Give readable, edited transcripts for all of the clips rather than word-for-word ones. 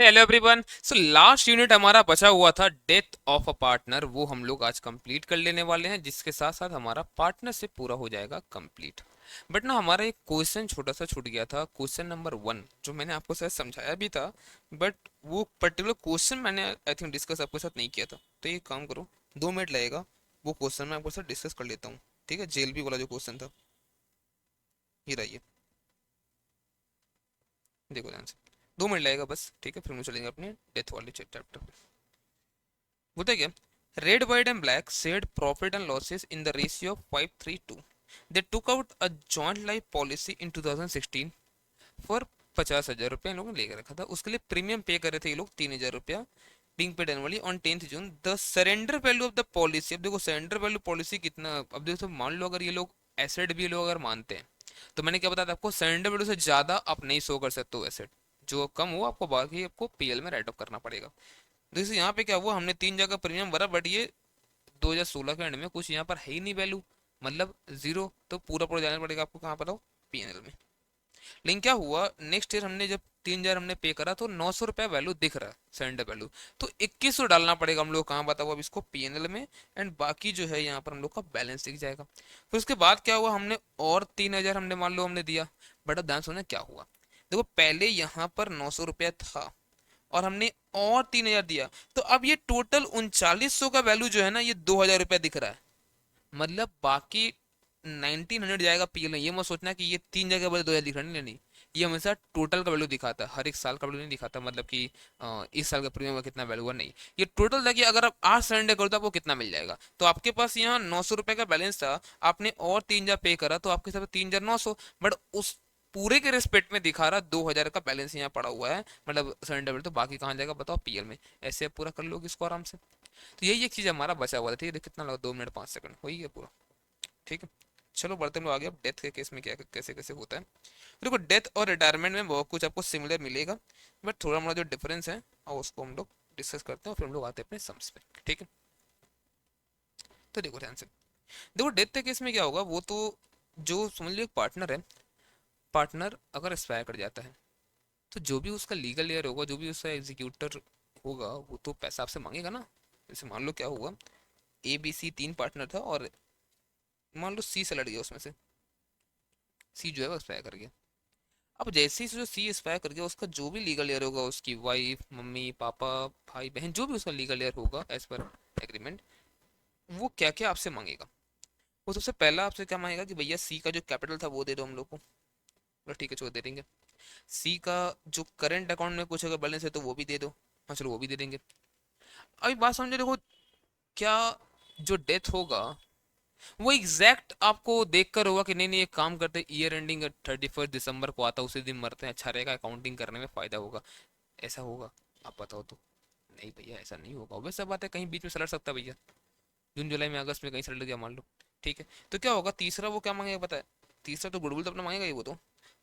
Hello everyone. So last unit हमारा बचा हुआ था डेथ ऑफ अ पार्टनर, वो हम लोग आज कंप्लीट कर लेने वाले हैं, जिसके साथ साथ हमारा पार्टनरशिप पूरा हो जाएगा कंप्लीट। बट ना हमारा एक क्वेश्चन छोटा सा छूट गया था, क्वेश्चन नंबर 1, जो मैंने आपको शायद समझाया भी था। बट वो पर्टिकुलर क्वेश्चन मैंने आई थिंक डिस्कस आपके साथ नहीं किया था। तो ये काम करो, 2 मिनट लगेगा, वो क्वेश्चन मैं आपके साथ डिस्कस कर लेता हूँ। ठीक है, जेल भी वाला जो क्वेश्चन था, ये रहिए, देखो ध्यान से। 2 मिनट लगेगा बस, ठीक है, फिर हम चलेंगे अपने डेथ वाले चैप्टर पे। होता है क्या? Red white and black shared profit and losses in the ratio of 5:3 they took out a joint life policy in 2016 for 50,000 रुपये इन लोगों ने लेकर रखा था। उसके लिए प्रीमियम पे कर रहे थे ये लोग 3,000 रुपया, being paid annually on 10th June. The surrender value of the policy, अब देखो सरेंडर वैल्यू पॉलिसी कितना, अब देखो मान लो अगर ये लोग एसेट भी ये लोग अगर मानते हैं, तो मैंने क्या बताया था आपको, सरेंडर वैल्यू से ज्यादा आप नहीं शो कर सकते हो एसेट, जो कम हो आपको बाकी आपको पीएल में राइट ऑफ करना पड़ेगा। जैसे यहाँ पे क्या हुआ, हमने 3 जगह प्रीमियम भरा, बट ये 2016 के एंड में कुछ यहाँ पर है ही नहीं वैल्यू, मतलब जीरो, तो पूरा पूरा जाना पड़ेगा आपको कहाँ पर हो, पीएनएल में। लेकिन क्या हुआ, नेक्स्ट ईयर हमने जब 3,000 हमने पे करा तो 900 रुपया वैल्यू दिख रहा है सरेंडर वैल्यू, तो 2100 डालना पड़ेगा हम लोग कहाँ बताओ अब इसको, पीएनएल में। एंड बाकी जो है यहाँ पर हम लोग का बैलेंस दिख जाएगा। फिर उसके बाद क्या हुआ, हमने और 3,000 हमने मान लो हमने दिया। बट अब ध्यान सुना क्या हुआ, देखो पहले यहाँ पर 900 रुपया था और हमने और 3,000 दिया, तो अब ये टोटल 3900 का वैल्यू जो है ना, ये 2,000 रुपया दिख रहा है। मतलब बाकी 1900 जाएगा पीएल में, ये मत सोचना कि ये 3 जगह बस 2,000 दिख रहा है, नहीं नहीं। ये हमेशा टोटल का वैल्यू दिखाता है, हर एक साल का वैल्यू नहीं दिखाता, मतलब कि इस साल का प्रीमियम का कितना वैल्यू है, नहीं। ये टोटल था कि अगर आप आज सरेंडर कर दो आपको कितना मिल जाएगा। तो आपके पास यहाँ 900 रुपये का बैलेंस था, आपने और 3,000 पे करा, तो आपके हिसाब से 3,900, बट उस पूरे के रिस्पेक्ट में दिखा रहा 2,000 का बैलेंस यहाँ पड़ा हुआ है, मतलब सरेंडर वैल्यू, तो बाकी कहाँ जाएगा बताओ, पीएल में। ऐसे आप पूरा कर लोगे इसको आराम से। तो यही एक चीज हमारा बचा हुआ था, ठीक है, कितना लगा, 2 मिनट 5 सेकंड हो ही गया पूरा। ठीक है, चलो बढ़ते हम लोग आगे। अब डेथ के केस में क्या कैसे कैसे होता है, देखो डेथ और रिटायरमेंट में बहुत कुछ आपको सिमिलर मिलेगा, बट थोड़ा मोड़ा जो डिफरेंस है और उसको हम लोग डिस्कस करते हैं और फिर हम लोग आते हैं अपने सम्स पे। ठीक है, तो देखो ध्यान से, देखो डेथ के केस में क्या होगा, वो तो जो समझ लो एक पार्टनर है, पार्टनर अगर एक्सपायर कर जाता है, तो जो भी उसका लीगल लेयर होगा, जो भी उसका एग्जीक्यूटर होगा, वो तो पैसा आपसे मांगेगा ना। जैसे मान लो क्या हुआ, ए बी सी 3 पार्टनर था और मान लो सी से लड़ गया, उसमें से सी जो है वो एक्सपायर कर गया। अब जैसे ही जो सी एक्सपायर कर गया, उसका जो भी लीगल लेयर होगा, उसकी वाइफ मम्मी पापा भाई बहन, जो भी उसका लीगल लेयर होगा एज पर एग्रीमेंट, वो क्या क्या आपसे मांगेगा। वो सबसे पहला आपसे क्या मांगेगा कि भैया सी का जो कैपिटल था वो दे दो हम लोग को। बोला ठीक है चलो दे देंगे। सी का जो करंट अकाउंट में कुछ अगर बैलेंस है तो वो भी दे दो। हाँ चलो वो भी दे देंगे। अभी बात समझो, देखो क्या, जो डेथ होगा वो एग्जैक्ट आपको देखकर होगा कि नहीं नहीं एक काम करते, ईयर एंडिंग 31 दिसंबर को आता, उसी दिन मरते हैं, अच्छा रहेगा, अकाउंटिंग करने में फायदा होगा, ऐसा होगा? आप बताओ तो। नहीं भैया ऐसा नहीं होगा, वैसे बात है, कहीं बीच में सलट सकता है भैया, जून जुलाई में अगस्त में कहीं सलट गया मान लो। ठीक है, तो क्या होगा, तीसरा वो क्या मांगेगा पता है? तीसरा तो गुडविल तो अपना मांगेगा ही वो तो।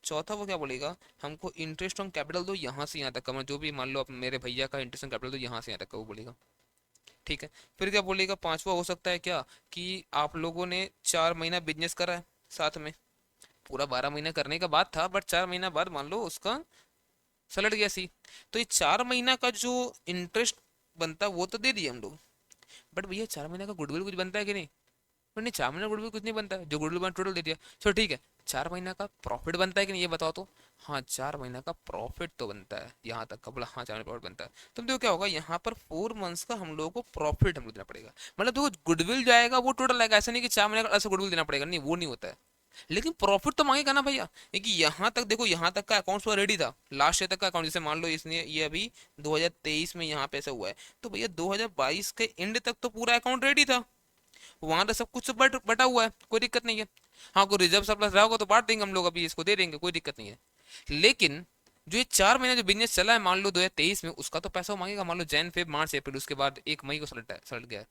चौथा वो क्या बोलेगा, हमको इंटरेस्ट ऑन कैपिटल दो यहाँ से यहाँ तक का, मतलब जो भी मान लो आप मेरे भैया का इंटरेस्ट ऑन कैपिटल दो यहाँ से यहाँ तक का, वो बोलेगा। ठीक है, फिर क्या बोलेगा, पांचवा हो सकता है क्या, कि आप लोगों ने 4 महीना बिजनेस करा है साथ में, पूरा 12 महीना करने का बाद था, बट 4 महीना बाद मान लो उसका सलट गया सी, तो ये 4 महीना का जो इंटरेस्ट बनता वो तो दे दिए हम लोग, बट भैया 4 महीने का गुडविल कुछ बनता है कि नहीं? पर नहीं, 4 महीना गुडविल कुछ नहीं बनता है, जो गुडविल बना टोटल दे दिया। चलो ठीक है, 4 महीना का प्रॉफिट बनता है कि नहीं ये बताओ तो। हाँ 4 महीना का प्रॉफिट तो बनता है, यहाँ तक का बोला, हाँ 4 महीना प्रॉफिट बनता है। तो देखो क्या होगा, यहाँ पर 4 मंथ्स का हम लोगों को प्रॉफिट हमको देना पड़ेगा। मतलब देखो गुडविल जो आएगा वो टोटल आएगा, ऐसा नहीं कि 4 महीने का ऐसा गुडविल देना पड़ेगा, नहीं वो नहीं होता है। लेकिन प्रॉफिट तो मांगेगा ना भैया, क्योंकि यहाँ तक देखो, यहाँ तक का अकाउंट पूरा रेडी था, लास्ट ईयर तक का अकाउंट, जैसे मान लो इसने ये अभी 2023 में यहाँ पे ऐसा हुआ है, तो भैया 2022 के एंड तक तो पूरा अकाउंट रेडी था, वहां तो सब कुछ बटा हुआ है, कोई दिक्कत नहीं है। हाँ कोई रिजर्व सरप्लस रहा होगा तो बांट देंगे हम लोग, अभी इसको दे देंगे, कोई दिक्कत नहीं है। लेकिन जो ये 4 महीने जो बिजनेस चला है मान लो 2023 में, उसका तो पैसा वो मांगेगा, मान लो जैन फेब मार्च अप्रैल, उसके बाद 1 मई को सलट गया है,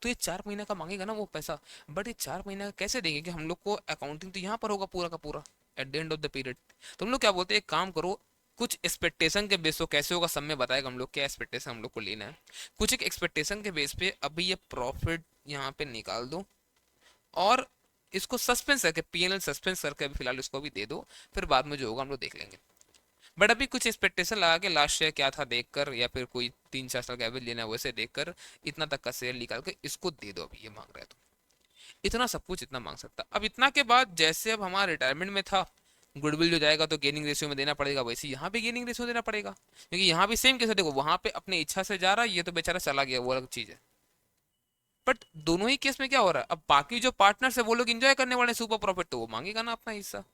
तो ये 4 महीना का मांगेगा ना वो पैसा। बट ये 4 महीना का कैसे देंगे, कि हम लोग को अकाउंटिंग तो यहाँ पर होगा पूरा का पूरा at the end of the period. तो हम लोग क्या बोलते हैं, एक काम करो, कुछ एक्सपेक्टेशन के बेस पे कैसे होगा सब में बताएगा हम लोग, क्या एक्सपेक्टेशन हम लोग को लेना है। कुछ एक एक्सपेक्टेशन के बेस पे अभी ये प्रॉफिट यहाँ पे निकाल दो, और इसको सस्पेंस करके, पीएनएल सस्पेंस करके अभी फिलहाल इसको भी दे दो, फिर बाद में जो होगा हम लोग देख लेंगे। बट अभी कुछ एक्सपेक्टेशन लगा के लास्ट ईयर क्या था देखकर, या फिर कोई 3-4 साल का एवरेज लेना है वैसे देखकर इतना तक का शेयर निकाल के इसको दे दो, अभी ये मांग रहा है तो इतना सब कुछ इतना मांग सकता। अब इतना के बाद जैसे अब हमारा रिटायरमेंट में था, गुडविल जो जाएगा तो गेनिंग रेशियो में देना पड़ेगा, वैसे यहाँ भी गेनिंग रेशियो देना पड़ेगा, क्योंकि यहाँ भी सेम कैसे, देखो वहां पे अपने इच्छा से जा रहा है, ये तो बेचारा चला गया, वो अलग चीज है। बट दोनों ही केस में क्या हो रहा है, अब बाकी जो पार्टनर्स है वो लोग एंजॉय करने वाले सुपर प्रॉफिट, तो वो मांगेगा ना अपना हिस्सा।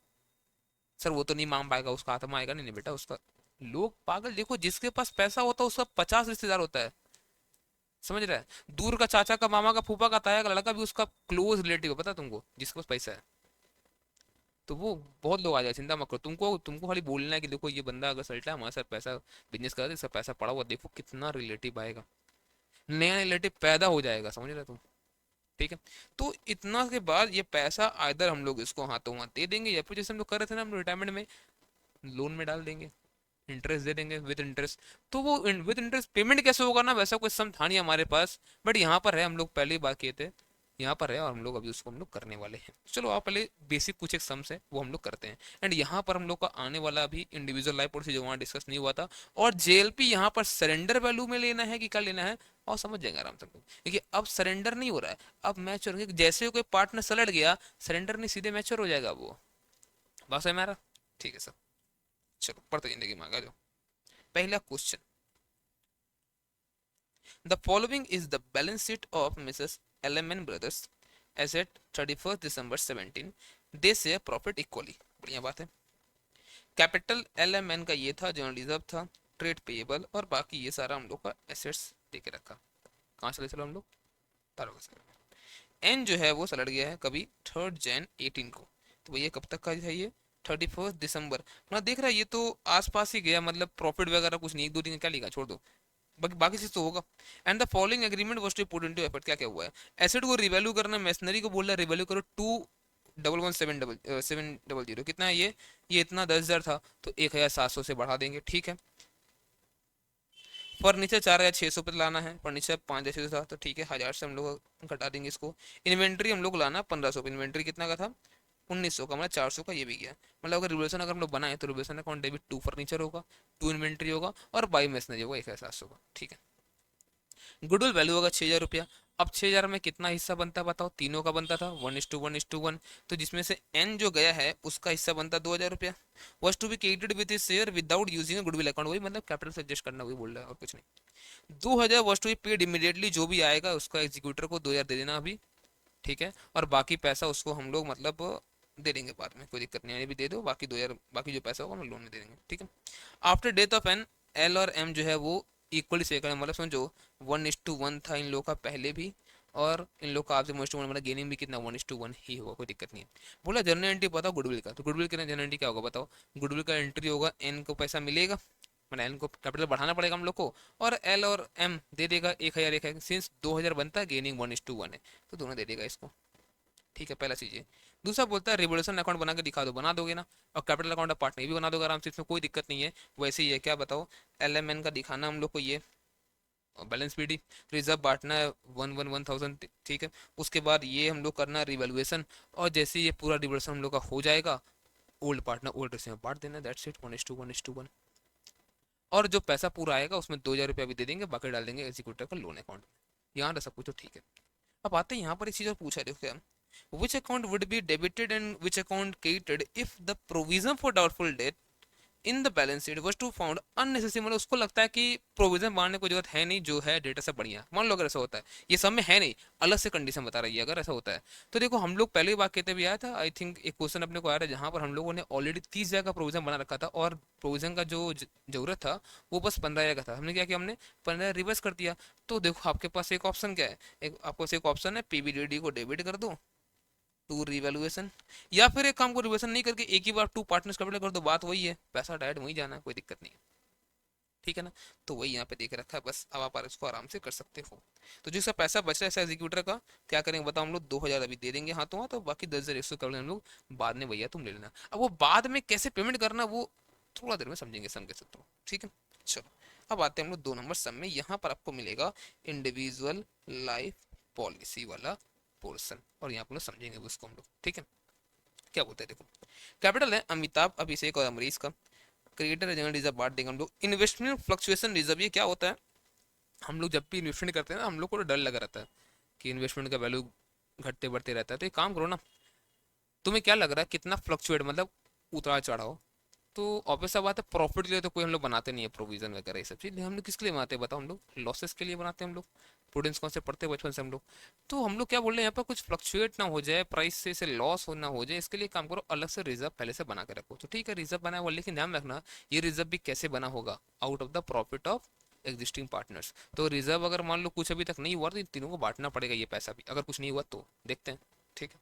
सर वो तो नहीं मांग पाएगा, उसका आत्मा आएगा नहीं, नहीं बेटा उसका। लोग पागल, देखो जिसके पास पैसा होता है उसका 50 रिश्तेदार होता है, समझ रहा है। दूर का चाचा का, मामा का, फूफा का, ताया का लड़का भी उसका क्लोज रिलेटिव है, पता है तुमको, जिसके पास पैसा है। तो वो बहुत लोग आ जाए, चिंता मत करो, तुमको तुमको खाली बोलना है कि देखो ये बंदा अगर सल्टा है हमारे साथ पैसा बिजनेस कर रहा है, इसका पैसा पड़ा हुआ, देखो कितना रिलेटिव आएगा, नया रिलेटिव पैदा हो जाएगा, समझ रहे हो तुम। ठीक है। तो इतना के बाद ये पैसा आइदर हम लोग इसको हाथों हाथ दे देंगे, या फिर जैसे हम लोग कर रहे थे ना, हम रिटायरमेंट में लोन में डाल देंगे, इंटरेस्ट दे देंगे विद इंटरेस्ट। तो वो विद इंटरेस्ट पेमेंट कैसे होगा ना, वैसा कोई सम था नहीं हमारे पास, बट यहाँ पर है, हम लोग पहले ही बात किए थे, यहाँ पर है और हम लोग अभी उसको हम लोग करने वाले हैं। चलो आप पहले बेसिक कुछ एक सम्स है वो हम लोग करते हैं, एंड यहाँ पर हम लोग का आने वाला अभी इंडिविजुअल लाइफ पॉलिसी जो वहाँ डिस्कस नहीं हुआ था, और जेएलपी यहाँ पर सरेंडर वैल्यू में लेना है कि क्या लेना है, और समझ जाएंगे आराम से हम लोग। देखिए अब सरेंडर नहीं हो रहा है, अब मैच्योर, जैसे कोई पार्टनर सलट गया, सरेंडर नहीं सीधे मैच्योर हो जाएगा वो। बस है मेरा। ठीक है सर। चलो पढ़ते जिंदगी में आगे जाओ। पहला question, the following is the balance sheet of Mrs LMN brothers as at 31 December 17, they say profit equally. बढ़िया बात है। कैपिटल एलएमएन का ये था, जनरल रिजर्व था, ट्रेड पेएबल, और बाकी ये सारा हम लोग का एसेट्स देके रखा। कहाँ चले चलो हम लोग, तारों एन जो है वो सलट गया है कभी 3 जन 18 को, तो भैया कब तक का है ये, 31 दिसंबर। मतलब देख रहा है ये तो आसपास ही गया, मतलब प्रॉफिट वगैरह कुछ नहीं, 1-2 दिन क्या लिखा, छोड़ दो, बाकी बाकी चीज तो होगा। And the following agreement was to put into effort, क्या क्या हुआ है, एसेट को रिवैल्यू करना, मशीनरी को बोल रहा है रिवैल्यू करो 211,700, कितना है ये इतना 10,000 था तो 1,700 से बढ़ा देंगे, ठीक है। फर्नीचर 4,600 पे लाना है, फर्नीचर 5,600 था तो ठीक है, 1,000 से हम लोग घटा देंगे इसको। इन्वेंट्री हम लोग लाना 1,500 पे, इन्वेंट्री कितना का था 1,900 का, मतलब 400 का ये भी गया। मतलब अगर रिवोल्यूशन अगर हम लोग बनाए तो रिवोल्यूशन अकाउंट डेबिट 2 फर्नीचर होगा, 2 इन्वेंट्री होगा, और बाई मशीनरी होगा 1,700 का, ठीक है। गुडविल वैल्यू होगा 6,000 रुपया। अब 6,000 में कितना हिस्सा बनता है बताओ, तीनों का बनता था 1:1:1, तो जिसमें से एन जो गया है उसका हिस्सा बनता 2,000 रुपया। Was to be credited with share without using goodwill account, वही मतलब कैपिटल से एडजस्ट करना, वही बोल रहा है और कुछ नहीं। 2,000 was to be paid immediately, जो भी आएगा उसका एग्जीक्यूटर को 2,000 दे देना अभी, ठीक है। और बाकी पैसा उसको हम लोग मतलब दे देंगे बाद में, कोई दिक्कत नहीं है, भी दे दो, बाकी 2,000 बाकी जो पैसा होगा हम लोन में दे देंगे, ठीक है। After death of N, L और एम जो है वो इक्वली से करें, मतलब समझो 1:1 था इन लोग का पहले भी, और इन लोग का आपसे 1:1, मतलब गेनिंग भी कितना 1:1 ही होगा, कोई दिक्कत नहीं है। बोला जनरल एंट्री बताओ गुडविल का, तो गुडविल का जनरल एंट्री क्या होगा बताओ, गुडविल का एंट्री होगा एन को पैसा मिलेगा, मतलब एन को कैपिटल बढ़ाना पड़ेगा हम लोग को, और एल और एम दे देगा 1,000 सिंस 2,000 बनता है, गेनिंग 1:1 है, तो दोनों दे देगा इसको, ठीक है। पहला चीज है। दूसरा बोलता है रिवोल्यूशन अकाउंट बना के दिखा दो, बना दोगे ना, और कैपिटल अकाउंट ऑफ पार्टनर भी बना दोगे आराम से, इसमें कोई दिक्कत नहीं है। वैसे ही है, क्या बताओ, एलएमएन का दिखाना हम लोग को ये, बैलेंस पीडी, रिजर्व बांटना है 1,1,1,000, ठीक है। उसके बाद ये हम लोग करना रिवैल्यूएशन, और जैसे ये पूरा रिवोल्यूशन हम लोग का हो जाएगा, ओल्ड पार्टनर ओल्ड रेशियो में बांट देना, दैट्स इट, 1:1:1। और जो पैसा पूरा आएगा उसमें 2,000 रुपया भी दे देंगे, बाकी डाल देंगे एग्जीक्यूटिव का लोन अकाउंट में। यहाँ सब कुछ तो ठीक है। अब आते हैं यहाँ पर एक चीज और पूछा है, देखो क्या, which account would be debited and which account credited if the provision for doubtful debt in the balance sheet was to found unnecessary, मतलब उसको लगता है कि प्रोविजन मारने की जरूरत है नहीं, जो है डेटा से बढ़िया, मान लो अगर ऐसा होता है, ये सब में है नहीं, अलग से कंडीशन बता रही है अगर ऐसा होता है। तो देखो हम लोग पहले ही बात कहते भी आया था, आई थिंक एक क्वेश्चन अपने को आया था जहां पर हम लोगों ने ऑलरेडी 30,000 का प्रोविजन बना रखा था, और प्रोविजन का जो जरूरत था वो बस 15,000 का था, हमने क्या किया, हमने 15,000 रिवर्स कर दिया। तो देखो आपके पास एक ऑप्शन क्या है, एक आपके पास एक ऑप्शन है पीबीडीडी को डेबिट कर दो टू रिवैल्यूएशन, या फिर एक काम को रिवैल्यूएशन नहीं करके एक ही बार टू पार्टनर्स कैपिटल कर दो, बात वही है, पैसा डायरेक्ट वही जाना है, कोई दिक्कत नहीं है, ठीक है ना। तो वही यहाँ पे देख रखा है, बस अब आप इसको आराम से कर सकते हो। तो जिसका पैसा बच रहा है एग्जीक्यूटर का, क्या करेंगे बताओ, हम लोग 2,000 अभी दे देंगे हाथों हाथ, तो बाकी 10,100 कर हम लोग बाद में, भैया तुम ले लेना। अब वो बाद में कैसे पेमेंट करना वो थोड़ा देर में समझेंगे, समझ सकते हो, ठीक है। चलो अब आते हैं हम लोग 2 नंबर सम में, यहाँ पर आपको मिलेगा इंडिविजुअल लाइफ पॉलिसी वाला पोर्सन, और यहाँ पर लोग समझेंगे उसको हम लोग, ठीक है। क्या बोलते हैं देखो, कैपिटल है अमिताभ, अभिषेक और अमरीश का, क्रिएटर जनरल रिजर्व बांट देंगे हम लोग। इन्वेस्टमेंट फ्लक्चुएशन रिजर्व, ये क्या होता है, हम लोग जब भी इन्वेस्टमेंट करते हैं ना, हम लोग को तो डर लगा रहता है कि इन्वेस्टमेंट का वैल्यू घटते बढ़ते रहता है। तो एक काम करो ना, तुम्हें क्या लग रहा है कितना फ्लक्चुएट, मतलब उतार चढ़ाव, तो ऑब्वियस सा बात है प्रॉफिट के लिए तो कोई हम लोग बनाते नहीं है प्रोविजन वगैरह ये सब चीज़। हम लोग किसके लिए बनाते हैं बताओ, हम लोग लॉसेस के लिए बनाते हैं हम लोग। प्रूडेंस कौन से पढ़ते हैं बचपन से हम लोग। तो हम लोग क्या बोल रहे हैं यहाँ पर, कुछ फ्लक्चुएट ना हो जाए प्राइस से लॉस हो ना हो जाए, इसके लिए काम करो अलग से रिजर्व पहले से बना के रखो। तो ठीक है रिजर्व बनाया हुआ, लेकिन ध्यान रखना ये रिजर्व भी कैसे बना होगा, out of the profit of existing partners. तो रिजर्व अगर मान लो कुछ अभी तक नहीं हुआ तो इन तीनों को बांटना पड़ेगा ये पैसा भी, अगर कुछ नहीं हुआ तो देखते हैं। ठीक है,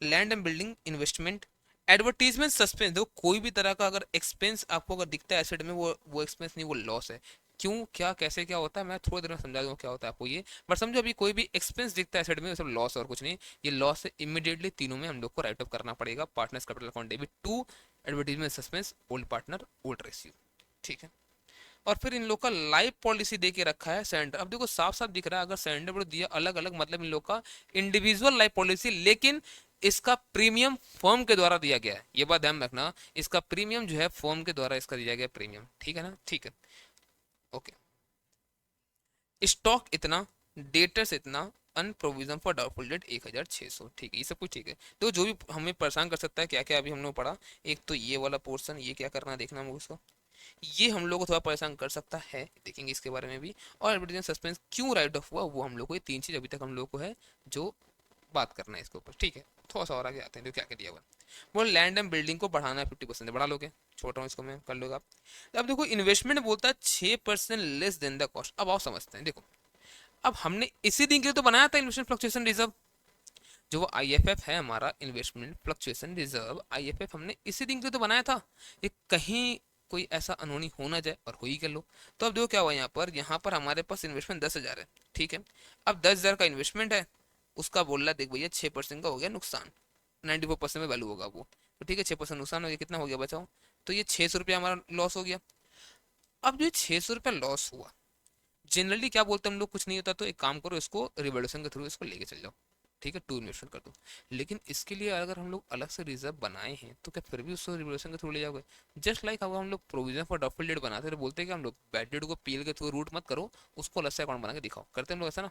land and building investment, advertisement suspense. देखो कोई भी तरह का अगर एक्सपेंस आपको अगर दिखता है एसेट में, वो एक्सपेंस नहीं, वो लॉस है। क्यों, क्या, कैसे, क्या होता है, मैं थोड़ी देर में समझा दूंगा क्या होता है आपको ये। बट समझो अभी कोई भी एक्सपेंस दिखता है एसेट में, वो सब लॉस और कुछ नहीं, ये लॉस है। इमीडिएटली तीनों में हम लोग को राइट ऑफ करना पड़ेगा। Partners capital account debit to, advertisement suspense, old partner old ratio. ठीक है, और फिर इन लोग का लाइफ पॉलिसी दे के रखा है सरेंडर। अब देखो साफ साफ दिख रहा है, अगर सरेंडर बोर्ड दिया अलग अलग, मतलब इन लोग का इंडिविजुअल लाइफ पॉलिसी, लेकिन इसका प्रीमियम फर्म के द्वारा दिया गया है। ये बात ध्यान रखना, इसका प्रीमियम जो है फर्म के द्वारा इसका दिया गया प्रीमियम। ठीक है ना, ठीक है, ओके। स्टॉक इतना, डेटर्स इतना, अनप्रोविजन फॉर डाउटफुल डेट 1600। ठीक है, ये सब कुछ ठीक है। तो जो भी हमें परेशान कर सकता है, क्या क्या अभी हम लोग पढ़ा, एक तो ये वाला पोर्शन, ये क्या करना देखना हम उसको, ये हम लोग को थोड़ा परेशान कर सकता है, देखेंगे इसके बारे में भी। और एडवर्टाइजमेंट सस्पेंस क्यों राइट ऑफ हुआ, वो हम लोग को, ये तीन चीज अभी तक हम लोग को है जो बात करना है इसके ऊपर। ठीक है, थोड़ा सा और आगे आते हैं, जो क्या क्या दिया हुआ वो लैंड एंड बिल्डिंग को बढ़ाना है 50%, बढ़ा लोगे, छोड़ रहा हूँ इसको मैं, कर लोगे आप। अब देखो इन्वेस्टमेंट बोलता है 6% लेस देन द कॉस्ट। अब आओ समझते हैं, देखो अब हमने इसी दिन के लिए तो बनाया था इन्वेस्टमेंट फ्लक्चुएशन रिजर्व, जो वो आईएफएफ है हमारा, इन्वेस्टमेंट फ्लक्चुएशन रिजर्व आईएफएफ, हमने इसी दिन के लिए तो बनाया था। ये कहीं कोई ऐसा अनहोनी हो ना जाए और हो ही कर लो। तो अब देखो क्या हुआ, यहाँ पर हमारे पास इन्वेस्टमेंट 10,000 है। ठीक है, अब 10,000 का इन्वेस्टमेंट है, उसका बोल रहा देख भैया 6% का हो गया नुकसान, 94% में वैल्यू होगा वो। तो ठीक है 6% नुकसान हो गया, कितना हो गया बचाओ, तो ये 600 रुपया हमारा लॉस हो गया। अब जो 600 रुपया लॉस हुआ, जनरली क्या बोलते हैं हम लोग, कुछ नहीं होता तो एक काम करो, इसको रिवोल्यूशन के थ्रू इसको लेके चल जाओ। ठीक है, टू इन्वेस्टमेंट कर दो। लेकिन इसके लिए अगर हम लोग अलग से रिजर्व बनाए हैं तो क्या फिर भी उसको रिवोल्यूशन के थ्रू ले जाओगे। जस्ट लाइक अब हम लोग प्रोविजन फॉर डॉफिल डेट बनाते हैं, तो बोलते हैं कि हम लोग बैड डेट को पीएल के थ्रू रूट मत करो, उसको अलग से अकाउंट बना के दिखाओ, करते हैं हम लोग ऐसा ना।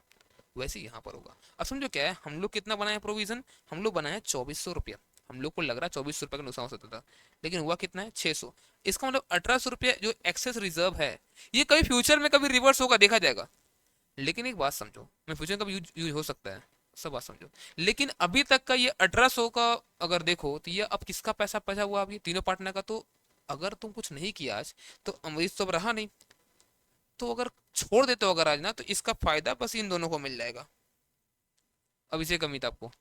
वैसे ही यहाँ पर होगा। अब समझो क्या है, हम लोग कितना बनाए प्रोविजन, हम लोग बनाए 2400 रुपया। हम लोग को लग रहा है 2400 रुपये का नुकसान हो सकता था, लेकिन हुआ कितना है 600। इसका मतलब 1800 रुपया जो एक्सेस रिजर्व है, ये कभी फ्यूचर में कभी रिवर्स होगा, देखा जाएगा। लेकिन एक बात समझो, मैं फ्यूचर का भी यूज हो सकता है, सब बात समझो। लेकिन अभी तक का ये 1800 का अगर देखो, तो ये अब किसका पैसा बचा हुआ, अभी तीनों पार्टनर का। तो अगर तुम कुछ नहीं किया आज, तो अमरीश तो अब रहा नहीं, तो अगर छोड़ देते हो अगर आज ना, तो इसका फायदा बस इन दोनों को मिल जाएगा। अब इसे कमी था आपको,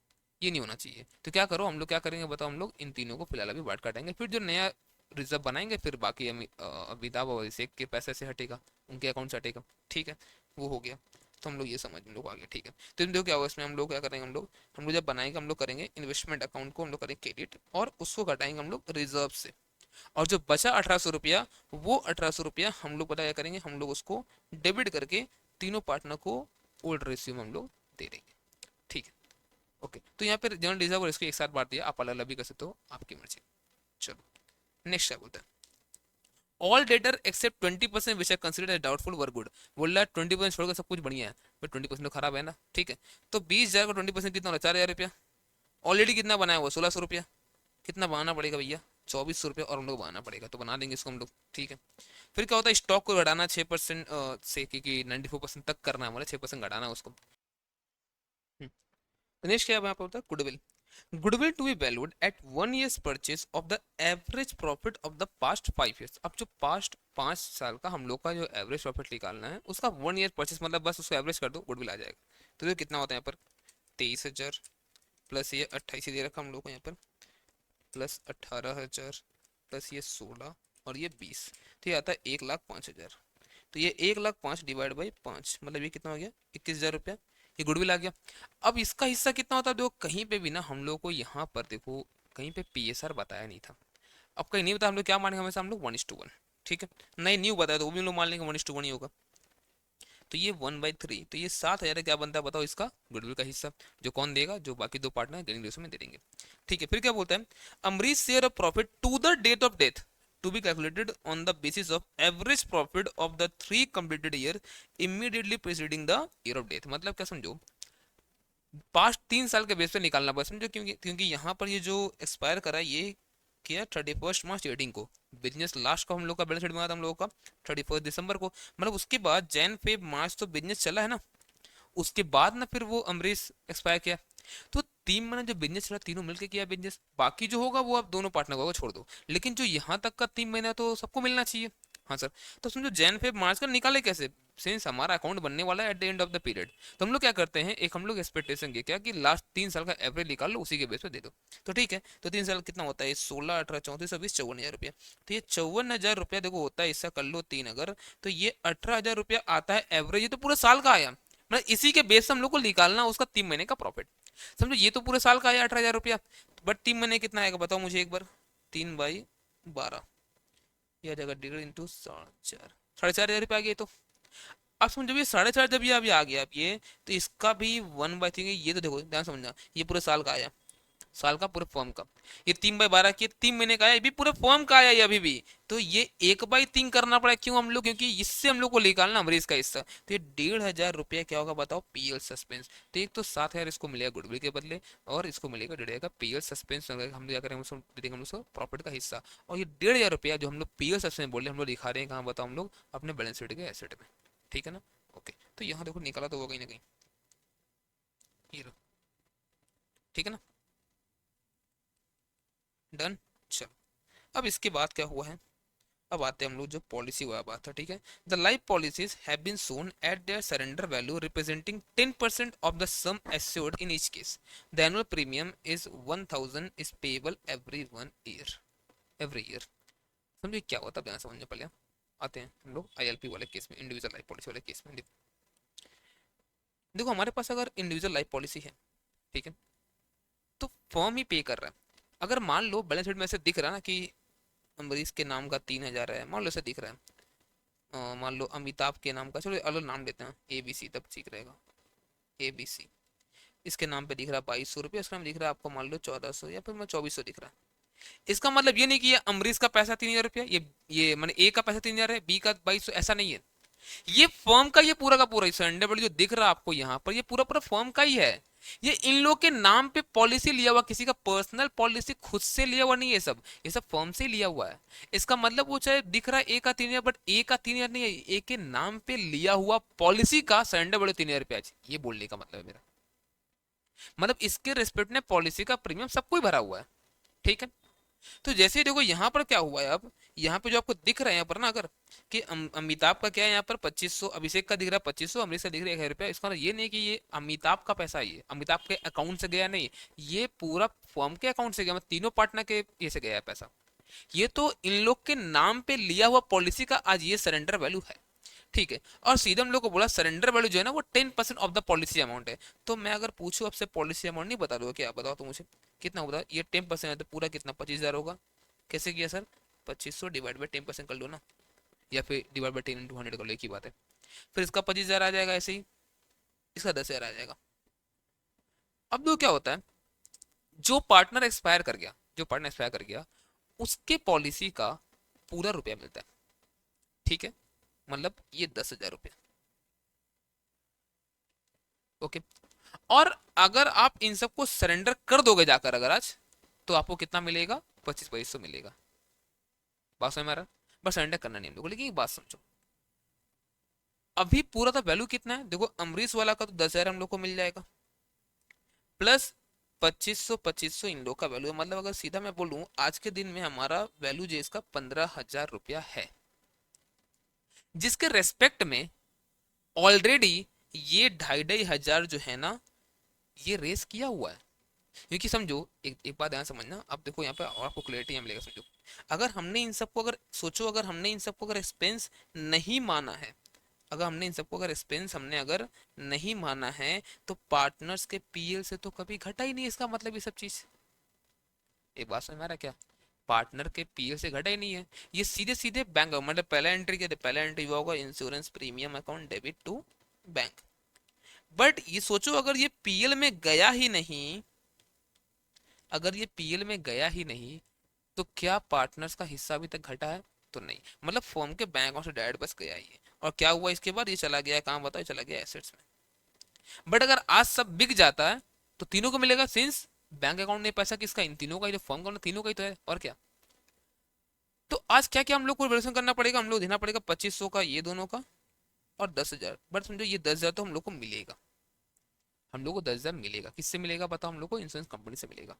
ये नहीं होना चाहिए। तो क्या करो, हम लोग क्या करेंगे बताओ, हम लोग इन तीनों को फिलहाल अभी बांट काटेंगे, फिर जो नया रिजर्व बनाएंगे, फिर बाकी अमिताभ और अभिषेक के पैसे से हटेगा, उनके अकाउंट से हटेगा। ठीक है, वो हो गया। तो हम लोग ये समझ हम लोग आ गया। ठीक है, तो देखो क्या होगा इसमें, हम लोग क्या करेंगे, हम लोग जब बनाएंगे, हम लोग करेंगे इन्वेस्टमेंट अकाउंट को हम लोग करेंगे क्रेडिट, और उसको घटाएंगे हम लोग रिजर्व से। और जो बचा 1800 रुपया, वो 1800 रुपया हम लोग पता क्या करेंगे, हम लोग उसको डेबिट करके तीनों पार्टनर को ओल्ड रेशियो में हम लोग दे देंगे। ठीक है, ओके। तो यहाँ पर जनरल रिजर्व और इसको एक साथ बांट दिया, आप अलग अलग भी कर सकते हो, आपकी मर्जी। चलो नेक्स्ट क्या बोलते हैं, all debtor except 20% which are considered as doubtful were good. बोल रहा है 20% छोड़कर सब कुछ बढ़िया है, बट 20% तो खराब है ना। ठीक है, तो 20,000 का 20% कितना होगा, 4,000 रुपया। ऑलरेडी कितना बनाया हुआ, 1600 रुपया। कितना बनाना पड़ेगा भैया, 2400 रुपया, और हम लोग बनाना पड़ेगा, तो बना देंगे इसको हम लोग। ठीक है, फिर क्या होता है, स्टॉक को घटाना 6% से, क्योंकि 94% तक करना है हमारा, 6% घटाना है उसको। नेक्स्ट क्या है यहाँ पे होता है, goodwill. Goodwill to be valued at 1 year's purchase of the average profit of the past 5 years। अब जो पास्ट 5 साल का हम लोग का जो एवरेज प्रॉफिट निकालना है, उसका 1 year परचेज, मतलब बस उसको एवरेज कर दो, गुडविल आ जाएगा। तो ये कितना होता है यहाँ पर, 23,000 प्लस ये 28 दे रखा हम लोग को यहाँ पर, प्लस 18,000 प्लस ये 16 और ये 20, तो ये आता है 1,05,000। तो ये 1,05,000 डिवाइड बाई 5, मतलब ये कितना हो गया, 21,000 रुपया। ये गुडविल आ गया। अब इसका हिस्सा कितना होता है, देखो कहीं पे भी ना हम लोग को यहाँ पर देखो, कहीं पे पीएसआर बताया नहीं था। अब कहीं नहीं बताया, हम लोग क्या मानेंगे, हमेशा हम लोग 1:1। ठीक है, नहीं न्यू बताया तो वो भी हम लोग मान लेंगे 1:1 ही होगा। तो ये 1/3, तो ये 7,000 क्या बनता है बताओ, इसका गुडविल का हिस्सा, जो कौन देगा, जो बाकी दो पार्टनर गेनिंग रेशो में दे देंगे। ठीक है, फिर क्या बोलता है, Amrish share of profit to the date of death. to be calculated on the basis of average profit of the 3 completed year immediately preceding the year of death। मतलब क्या समझो, पास्ट 3 साल के बेस पे निकालना पड़ेगा, समझो, क्योंकि क्योंकि यहाँ पर ये जो एक्सपायर करा ये किया 31 मार्च 18 को, बिजनेस लास्ट को हम लोग का बैलेंस शीट में आया था हम लोगों का 31 दिसंबर को, मतलब उसके बाद जैन फेब मार्च तो बिजनेस चला है ना, उसके बाद ना फिर वो अमरीश एक्सपायर किया। तो 3 महीने जो बिजनेस चला तीनों मिलकर किया बिजनेस, बाकी जो होगा वो आप दोनों पार्टनर को छोड़ दो, लेकिन जो यहाँ तक का 3 महीना तो सबको मिलना चाहिए। हाँ सर। तो समझो जैन फेब मार्च का निकाले कैसे, सिंस हमारा अकाउंट बनने वाला है at the end of the period, तो हम लोग क्या करते हैं, एक हम लोग एक्सपेक्टेशन के क्या कि लास्ट 3 साल का एवरेज निकाल लो, उसी के बेस पे दे दो। तो ठीक है, तो 3 साल कितना होता है, 16, 18, 34, 20, 54 हज़ार रुपया। तो ये 54 हज़ार रुपया देखो होता है, इसका कर लो 3 अगर, तो ये 18 हज़ार रुपया आता है एवरेज, ये तो पूरे साल का आया, मतलब इसी के बेस से हम लोग को निकालना उसका 3 महीने का प्रॉफिट। समझो ये तो पूरे साल का आया 18 हज़ार रुपया, बट 3 महीने कितना आएगा बताओ मुझे एक बार, 3/12 यह जगह 1.5 × 4.5, 4.5 हज़ार रुपया आ गया। तो अब समझो ये 4.5 जब ये अभी आ गया, अब ये तो इसका भी 1/3, ये तो देखो ध्यान समझना, ये पूरे साल का आया, साल का पूरे फॉर्म का, ये 3/12 की 3 महीने का आया, ये भी पूरे फॉर्म का आया ये अभी भी, तो ये 1/3 करना पड़ा क्यों हम लोग, क्योंकि इससे हम लोग को निकालना अमरीज का हिस्सा। तो ये 1,500 रुपया क्या होगा बताओ, पीएल सस्पेंस। तो एक तो 7 हज़ार इसको मिलेगा गुडविल के बदले, और इसको मिलेगा 1,500 का पीएल सस्पेंस, हम लोग क्या करेंगे उसको दे देंगे हम उसको प्रॉफिट का हिस्सा। और ये 1,500 रुपया जो हम लोग पीएल सस्पेंस बोल रहे हैं हम लोग दिखा रहे हैं कहाँ बताओ, हम लोग अपने बैलेंस शीट के एसेट में, ठीक है ना। ओके, तो यहाँ देखो निकाला तो होगा कहीं ना कहीं, ये रहो, ठीक है ना, डन। चलो अब इसके बाद क्या हुआ है, अब आते हैं हम लोग जो पॉलिसी हुआ बात था, ठीक है। The life policies have been shown at their surrender value representing 10% of the sum assured in each case. The annual premium is 1000 is payable every year. समझिए क्या होता है, ध्यान समझने पहले आते हैं हम लोग आईएलपी वाले केस में, इंडिविजुअल लाइफ पॉलिसी वाले केस में। देखो हमारे पास अगर इंडिविजुअल लाइफ पॉलिसी है, ठीक है, तो फॉर्म ही पे कर रहा है। अगर मान लो बैलेंस शीट में ऐसे दिख रहा है ना कि अमरीश के नाम का 3,000 है, मान लो ऐसे दिख रहा है, मान लो अमिताभ के नाम का, चलो अलग नाम लेते हैं, ए बी सी, तब ठीक रहेगा, ए बी सी, इसके नाम पे दिख रहा है 2,200 रुपया, इसका नाम दिख रहा है आपको मान लो 1,400 या फिर मैं 2,400 दिख रहा है। इसका मतलब ये नहीं कि ये अमरीश का पैसा 3,000 रुपया, ये मैंने ए का पैसा 3,000 है, बी का 2,200, ऐसा नहीं है। ये फर्म का ये पूरा का पूरा सरेंडर वैल्यू जो दिख रहा है आपको यहाँ पर, ये पूरा पूरा फर्म का ही है। ये इन लोग के नाम पे पॉलिसी लिया हुआ, किसी का पर्सनल पॉलिसी खुद से लिया हुआ नहीं है, ये सब फर्म से लिया हुआ है। इसका मतलब वो चाहे दिख रहा है ए का 3,000, बट ए का 3,000 नहीं है, ए के नाम पे लिया हुआ पॉलिसी का सरेंडर वैल्यू 3,000 रुपया, ये बोलने का मतलब है मेरा, मतलब इसके रिस्पेक्ट में पॉलिसी का प्रीमियम सबको ही भरा हुआ है, ठीक है। तो जैसे ही देखो यहाँ पर क्या हुआ है, अब यहाँ पे जो आपको दिख रहा है यहाँ पर ना, अगर कि अमिताभ का क्या है यहाँ पर 2,500, अभिषेक का दिख रहा है 2,500, अमरीश का दिख रहा है 1,000 रुपया, इसका मतलब ये नहीं कि ये अमिताभ का पैसा है, ये अमिताभ के अकाउंट से गया नहीं, ये पूरा फॉर्म के अकाउंट से गया, मतलब तीनों पार्टनर के ये से गया है पैसा। ये तो इन लोग के नाम पे लिया हुआ पॉलिसी का आज ये सरेंडर वैल्यू है, ठीक है। और सीधे हम लोग को बोला सरेंडर वैल्यू जो है ना वो 10% ऑफ द पॉलिसी अमाउंट है। तो मैं अगर पूछूं आपसे पॉलिसी अमाउंट नहीं बता दो क्या, बताओ तो मुझे कितना होगा, ये 10% है तो पूरा कितना 25,000 होगा। कैसे किया सर, 2,500 डिवाइड बाई 10% कर लो ना, या फिर डिवाइड बाई 10 × 100 कर लो, एक ही बात है। फिर इसका 25,000 आ जाएगा, ऐसे ही इसका 10,000 आ जाएगा। अब दो क्या होता है, जो पार्टनर एक्सपायर कर गया, जो पार्टनर एक्सपायर कर गया उसके पॉलिसी का पूरा रुपया मिलता है, ठीक है, मतलब ये 10,000 रुपया, ओके। और अगर आप इन सबको सरेंडर कर दोगे जाकर अगर आज, तो आपको कितना मिलेगा, 25,200 मिलेगा। बात समझ में आ रहा है, बस सरेंडर करना नहीं हम लोग, लेकिन एक बात समझो, अभी पूरा था वैल्यू कितना है, देखो अमरीश वाला का तो 10,000 हम लोग को मिल जाएगा, प्लस 2,500 इन लोग का वैल्यू है, मतलब अगर सीधा मैं बोलूं आज के दिन में हमारा वैल्यू जो इसका 15,000 रुपया है, जिसके रेस्पेक्ट में ऑलरेडी ये 2,500 जो है ना ये रेस किया हुआ है। क्योंकि समझो एक बात ध्यान समझना, अब देखो यहाँ पे और आपको क्लैरिटी यहाँ मिलेगा। समझो अगर हमने इन सबको अगर सोचो, अगर हमने इन सबको अगर एक्सपेंस नहीं माना है, अगर हमने इन सबको अगर एक्सपेंस हमने अगर नहीं माना है, तो पार्टनर्स के पीएल से तो कभी घटा ही नहीं, इसका मतलब ये सब चीज, एक बात समझ में आ रहा है क्या, पार्टनर के पीएल से घटा ही नहीं है, ये सीधे सीधे बैंक, मतलब पहला एंट्री क्या, पहला एंट्री हुआ होगा insurance premium account debit to bank. But ये सोचो अगर ये पीएल में गया ही नहीं, अगर ये पीएल में गया ही नहीं, तो क्या पार्टनर्स का हिस्सा अभी तक घटा है? तो नहीं, मतलब फर्म के बैंक अकाउंट से डायरेक्ट बस गया ही है। और क्या हुआ इसके बाद? ये चला गया कहाँ बताओ? ये चला गया एसेट्स में। बट अगर आज सब बिक जाता है तो तीनों को मिलेगा, सिंस बैंक अकाउंट में पैसा किसका? इन तीनों का ही, जो फर्म का तीनों का ही तो है, और क्या। तो आज क्या क्या हम लोग को वैल्यूएशन करना पड़ेगा? हम लोग देना पड़ेगा 2500 का ये दोनों का, और 10,000। बट समझो ये 10,000 तो हम लोग को मिलेगा, हम लोग को 10,000 मिलेगा। किससे मिलेगा बताओ? हम लोग को इंश्योरेंस कंपनी से मिलेगा।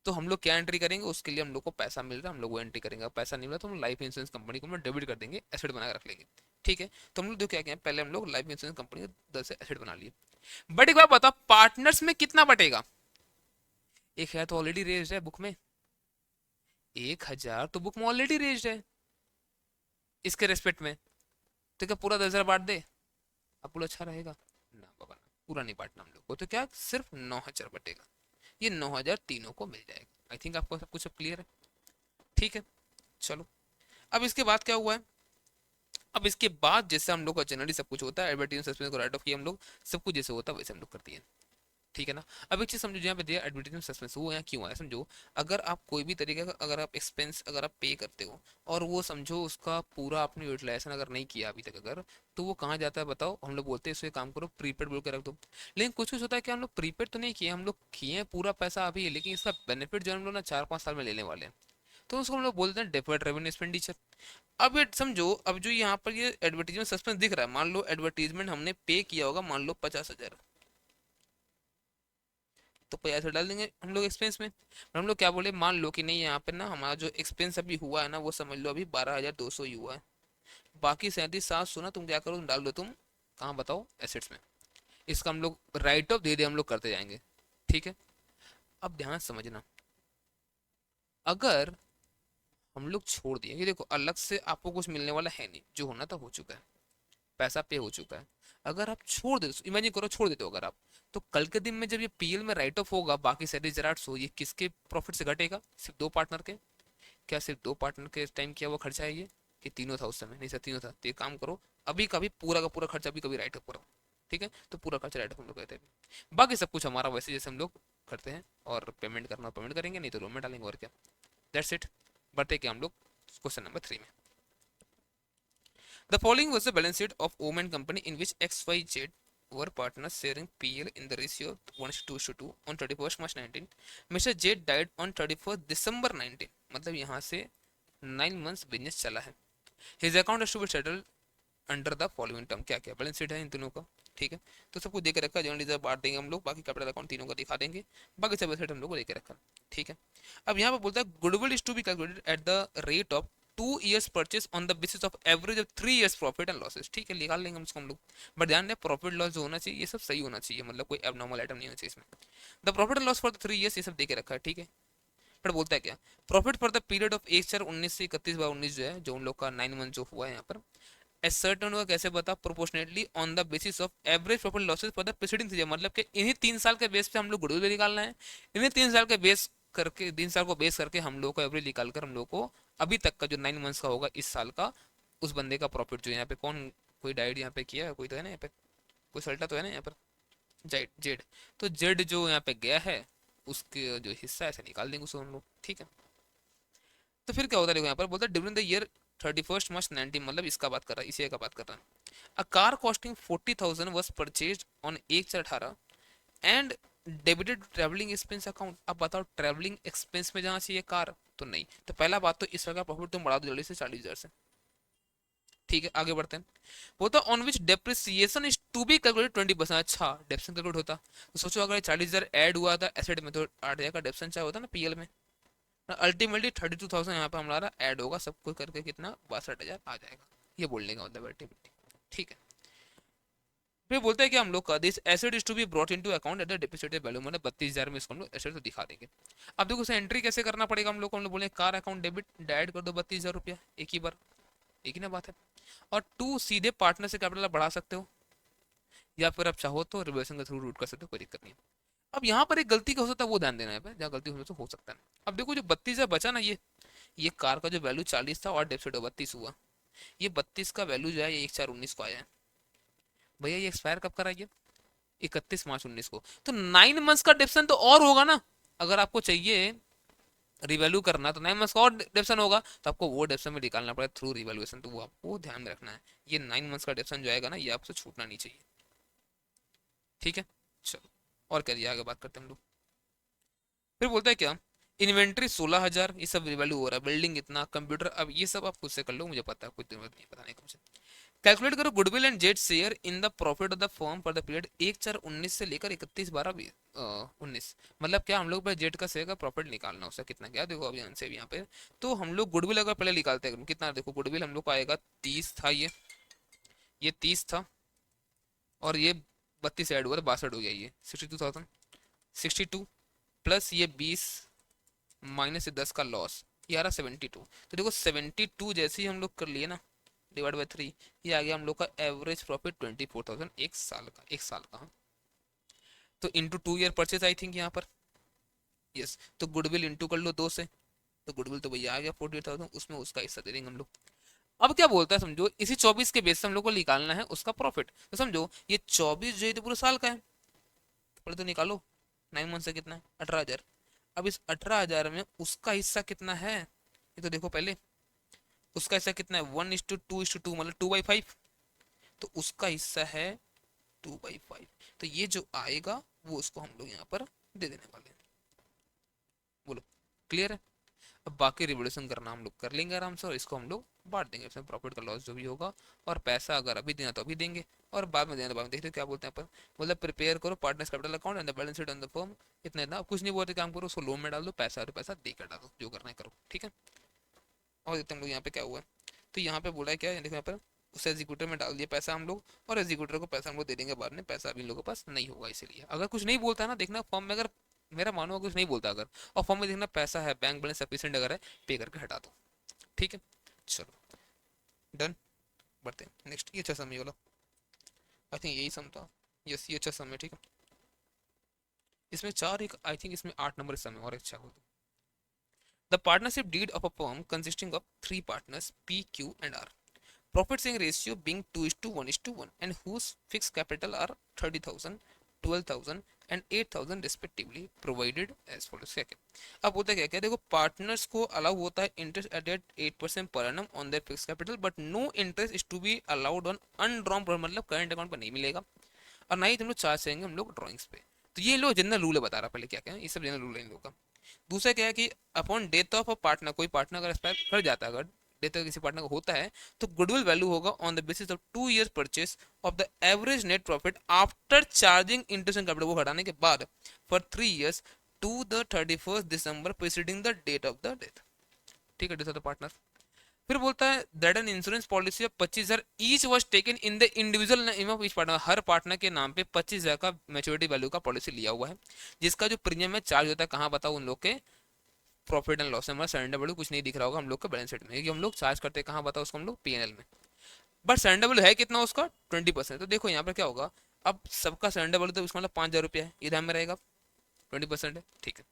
तो हम लोग क्या एंट्री करेंगे? उसके लिए हम लोग को पैसा मिल रहा है, हम लोग वो एंट्री करेंगे। पैसा नहीं मिला तो हम लाइफ इंश्योरेंस कंपनी को हम डेबिट कर देंगे, एसेट बना के रख लेंगे। ठीक है, तो हम लोग जो क्या किया, पहले हम लोग लाइफ इंश्योरेंस कंपनी को 10 से एसेट बना लिए। बट एक बार बताओ, पार्टनर्स में कितना बटेगा? एक है तो ऑलरेडी रेज्ड है बुक में, 1,000 तो बुक में ऑलरेडी रेज्ड है इसके रेस्पेक्ट में। तो क्या पूरा 10,000 बांट दे? अब पूरा अच्छा रहेगा ना बाबा ना, पूरा नहीं बांटना हम लोग को। तो क्या सिर्फ 9,000 बटेगा। ये 9,000 तीनों को मिल जाएगा। आई थिंक आपको सब कुछ अब क्लियर है। ठीक है, चलो। अब इसके बाद क्या हुआ है? अब इसके बाद जैसे हम लोग का जनरली सब कुछ होता है, एडवर्टीजमेंट सस्पेंस को राइट ऑफ किया हम लोग, सब कुछ जैसे होता है वैसे हम लोग करते हैं। ठीक है ना। अब एक चीज समझो, यहाँ पे दिया एडवर्टीजमेंट सस्पेंस, वो यहाँ क्यों आया समझो। अगर आप कोई भी तरीके का अगर आप एक्सपेंस अगर आप पे करते हो, और वो समझो उसका पूरा आपने यूटिलाइजेशन अगर नहीं किया अभी तक अगर, तो वो कहाँ जाता है बताओ? हम लोग बोलते हैं इसको काम करो, प्रीपेड बोल के रख दो। लेकिन कुछ कुछ होता है कि हम लोग प्रीपेड तो नहीं किए, हम लोग किए हैं पूरा पैसा अभी है, लेकिन इसका बेनिफिट जो हम लोग ना 4-5 साल में लेने वाले हैं, तो उसको हम लोग बोलते हैं डेफर्ड रेवेन्यू एक्सपेंडिचर। अब ये समझो, अब जो यहाँ पर ये एडवर्टीजमेंट सस्पेंस दिख रहा है, मान लो एडवर्टीजमेंट हमने पे किया होगा, मान लो 50,000, तो पैसा डाल देंगे हम लोग एक्सपेंस में। हम लोग क्या बोले, मान लो कि नहीं यहाँ पे ना हमारा जो एक्सपेंस अभी हुआ है ना, वो समझ लो अभी 12,200 ही हुआ है। बाकी 37,700 ना तुम क्या करो, तुम डाल दो तुम कहाँ बताओ? एसेट्स में। इसका हम लोग राइट ऑफ दे हम लोग करते जाएंगे। ठीक है, अब ध्यान से समझना, अगर हम लोग छोड़ दिए कि देखो अलग से आपको कुछ मिलने वाला है नहीं, जो होना था हो चुका है, पैसा पे हो चुका है। अगर आप छोड़ देते, इमेजिन करो छोड़ देते हो अगर आप, तो कल के दिन में जब ये पीएल में राइट ऑफ होगा बाकी सारे जेराट्स हो, ये किसके प्रॉफिट से घटेगा? सिर्फ दो पार्टनर के। क्या सिर्फ दो पार्टनर के टाइम किया हुआ खर्चा है ये, कि तीनों था उस समय? नहीं सर, तीनों था। तो ये काम करो, अभी का भी पूरा का पूरा खर्चा अभी कभी राइट ऑफ करो। ठीक है, तो पूरा खर्चा राइट ऑफ हम लोग कहते हैं। बाकी सब कुछ हमारा वैसे जैसे हम लोग करते हैं, और पेमेंट करना पेमेंट करेंगे, नहीं तो लोन में डालेंगे, और क्या। That's it. बढ़ते क्या हम लोग क्वेश्चन नंबर 3 में। The following was the balance sheet of Oman company in which XYZ were partners sharing PL in the ratio 1:2 on 31st March 19. Mr. Z died on 31st December 19. मतलब यहाँ से 9 months business चला है। His account is to be settled under the following term. क्या क्या balance sheet है इन तीनों का? ठीक है, तो सब कुछ देके रखा है, जनरल रिजर्व बांट देंगे हम लोग, बाकी कैपिटल अकाउंट तीनों का दिखा देंगे, बाकी सब एसेट हम लोग को देके रखा है। ठीक है, अब यहाँ पे बोलता है goodwill is to be calculated at the rate of 2 years purchase on the basis of average of 3 years profit and losses. ठीक है, निकाल लेंगे हम इसको हम लोग। बट ध्यान दें, प्रॉफिट लॉस जो होना चाहिए ये सब सही होना चाहिए, मतलब कोई एबनॉर्मल आइटम नहीं होना चाहिए इसमें। The profit and loss for the 3 years ये सब देके रखा है। ठीक है, पर बोलता है क्या, profit for the period of 1/4/19 से 31/19 जो है, जो उन लोग का 9 मंथ जो हुआ है यहाँ पर, एसर्टन होगा कैसे बता? Proportionately on the basis of average profit losses for the preceding season. मतलब कि इन्हीं 3 साल के बेस पे हम लोग गुडविल निकालना है, इन्हीं 3 साल के बेस करके 3 साल को बेस करके हम लोग को एवरेज निकाल कर हम लोग को अभी तक का जो 9 मंथ्स का होगा इस साल का, उस बंदे का प्रॉफिट जो यहाँ पे कौन कोई डाइड यहाँ पे किया है, कोई तो है ना यहाँ पे, कोई सल्टा तो है ना यहाँ पर, जेड जेड। तो जेड जो यहाँ पे गया है उसके जो हिस्सा है ऐसे निकाल देंगे उसको हम लोग। ठीक है, तो फिर क्या होता है देखो यहाँ पर बोलता है during the year 31st March 19, मतलब इसका बात कर रहा है, इसी का बात कर रहा है। A car costing 40,000 was purchase on 1/18 and debited travelling expense account. अब बताओ ट्रेवलिंग एक्सपेंस में जाना चाहिए कार? तो नहीं। तो पहला बात तो इस का प्रॉफिट तुम बढ़ा दो जल्दी से 40,000 से। ठीक है, आगे बढ़ते हैं। वो तो on which depreciation is to be calculated 20%। अच्छा, डेप्सन कैलकुलेट होता तो सोचो अगर 40,000 ऐड हुआ था एसेट में, तो 8,000 का डेप्सन चाहे होता ना पीएल में। अल्टीमेटली 32,000 यहाँ पे हमारा ऐड होगा, सब कुछ करके कितना 62,000 आ जाएगा, ये बोलने का मतलब अल्टीमेटली। ठीक है, फिर बोलते हैं कि हम लोग का this asset is to be brought into account at the depreciated value, मतलब 32,000 में इसको हम लोग एसेट तो दिखा देंगे। अब देखो उसे एंट्री कैसे करना पड़ेगा हम लोग को, हम लोग बोले कार अकाउंट डेबिट डायरेक्ट कर दो 32,000 रुपया एक ही बार, एक ही ना बात है। और टू सीधे पार्टनर से कैपिटल बढ़ा सकते हो, या फिर आप चाहो तो रिवर्सन के थ्रू रूट कर सकते हो, कोई दिक्कत नहीं है। अब यहाँ पर एक गलती का हो सकता है, वो ध्यान देना है जहाँ गलती हो सकता है। अब देखो जो 32,000 बचा ना, ये कार का जो वैल्यू 40 था और डेप्सिट 32 हुआ, ये 32 का वैल्यू जो है ये 1/4/19 को आया है। भैया ये एक्सपायर कब कराइए? 31 मार्च 19 को। तो 9 मंथ्स का डिप्सन तो और होगा ना। अगर आपको चाहिए रिवैल्यू करना तो 9 मंथ्स का और डेप्सन होगा, तो आपको वो डेप्सन में निकालना पड़ेगा थ्रू रिवैल्यूएशन, तो वो आपको ध्यान में रखना है। ये 9 मंथ्स का डेप्सन जो आएगा ना, ये आपसे छूटना नहीं चाहिए, ठीक है। चलो और क्या दिया, आगे बात करते हैं हम लोग। फिर बोलता है क्या, इन्वेंट्री 16,000, ये सब रिवैल्यू हो रहा है, बिल्डिंग इतना, कंप्यूटर, अब ये सब आप खुद से कर लो, मुझे पता है, कुछ जरूरत नहीं बताने का मुझे। कैलकुलेट करो goodwill and jet share in the profit of the firm for the period 1/4/19 से लेकर 31/12/19। मतलब क्या, हम लोग पर जेट का शेयर का प्रॉफिट निकालना, उसका कितना क्या, देखो अब यहाँ से यहाँ पे, तो हम लोग गुडविल अगर पहले निकालते हैं कितना, देखो गुडविल हम लोग को आएगा 30 था, ये 30 था, और ये 32 ऐड हुआ तो 62 हो गया, ये 62,000, 62 प्लस ये 20 माइनस ये 10 का लॉस, ये आ रहा 72। तो देखो 72 जैसे ही हम लोग कर लिए ना, डिवाइड बाई 3, ये आ गया हम लोग का एवरेज प्रॉफिट 24,000 एक साल का, एक साल का, हाँ। तो into 2 year purchase I think यहाँ पर, यस। तो गुडविल इंटू कर लो 2 से, तो गुडविल तो भैया आ गया 48,000, उसमें उसका हिस्सा दे देंगे हम लोग। अब क्या बोलता है समझो, इसी 24 के बेस से हम लोग को निकालना है उसका प्रॉफिट, तो समझो ये 24 जो है तो पूरे साल का है, तो पहले तो निकालो 9 मंथ से कितना है 18,000। अब इस 18,000 में उसका हिस्सा कितना है, ये तो देखो पहले, उसका हिस्सा कितना है 1:2:2 मतलब 2/5, तो उसका हिस्सा है 2/5, तो ये जो आएगा वो उसको हम लोग यहाँ पर दे देने वाले हैं। बोलो क्लियर है। अब बाकी रिवोल्यूशन करना हम लोग कर लेंगे आराम से, और इसको हम लोग बांट देंगे इसमें, प्रॉफिट का लॉस जो भी होगा, और पैसा अगर अभी देना तो अभी देंगे, और बाद में देना तो बाद में, देखते हैं क्या बोलते हैं अपन। मतलब प्रिपेयर करो partners capital account and the balance sheet on the firm, इतना इतना, अब कुछ नहीं बोलते, काम करो उसको लोन में डाल दो, पैसा और पैसा देकर डालो, जो करना है करो, ठीक है। और देखते हैं हम लोग यहाँ पे क्या हुआ है। तो यहाँ पे बोला है क्या, देखो यहाँ पर उस एग्जीक्यूटर में डाल दिया पैसा हम लोग, और एग्जीक्यूटर को पैसा हम लोग दे देंगे बाद में, पैसा अभी इन लोगों के पास नहीं होगा, इसलिए अगर कुछ नहीं बोलता है ना, देखना फॉर्म में, अगर मेरा मानो कुछ नहीं बोलता अगर, और फॉर्म में देखना पैसा है, बैंक बैलेंस सफिशिएंट अगर है, पे करके हटा दो, ठीक है। चलो डन, बढ़ते हैं नेक्स्ट। ये अच्छा सम ये वाला, आई थिंक यही सम था, यस ये अच्छा सम है, ठीक है। इसमें 4 एक आई थिंक इसमें 8 नंबर सम है, और अच्छा हो तो the partnership deed of a firm consisting of 3 partners P, Q and R, profit sharing ratio being 2:1:1, and whose fixed capital are 30,000, 12,000 and 8,000 respectively, provided as follows। क्या क्या अब होता है, क्या क्या देखो, पार्टनर्स को अलाउ होता है interest at 8% per annum on their fix capital, but no interest is to be allowed on undrawn, मतलब करंट अकाउंट पर नहीं मिलेगा, और ना ही हम लोग चार्ज करेंगे हम लोग ड्रॉइंग्स पे। तो ये लोग जनरल रूल है, बता रहा पहले क्या क्या है, ये सब जनरल रूल है इन लोग का। दूसरा क्या है कि upon death of a partner, कोई पार्टनर अगर एक्सपायर कर जाता है, अगर डेथ किसी पार्टनर का होता है, तो गुडविल वैल्यू होगा on the basis of 2 years purchase of the average net profit after charging interest and capital, वो हटाने के बाद, for 3 years to the 31st December preceding the date of the death, ठीक है, डेथ ऑफ द पार्टनर। फिर बोलता है that an insurance policy of 25,000 each was taken in the individual name of each partner, हर partner के नाम पे 25,000 का मैच्योरिटी वैल्यू का पॉलिसी लिया हुआ है, जिसका जो प्रीमियम है चार्ज होता है कहाँ बताओ, उन लोग के प्रॉफिट एंड लॉस में, हमारा सरेंडर वैल्यू कुछ नहीं दिख रहा होगा हम लोग का बैलेंस शीट में, क्योंकि हम लोग चार्ज करते हैं कहाँ बताओ उसको, हम लोग पीएनएल में। बट सरेंडर वैल्यू है कितना उसका 20%, तो देखो यहाँ पर क्या होगा, अब सबका सरेंडर वैल्यू तो उसका मतलब 5,000 रुपया है, ये ध्यान में रहेगा, 20% है, ठीक है।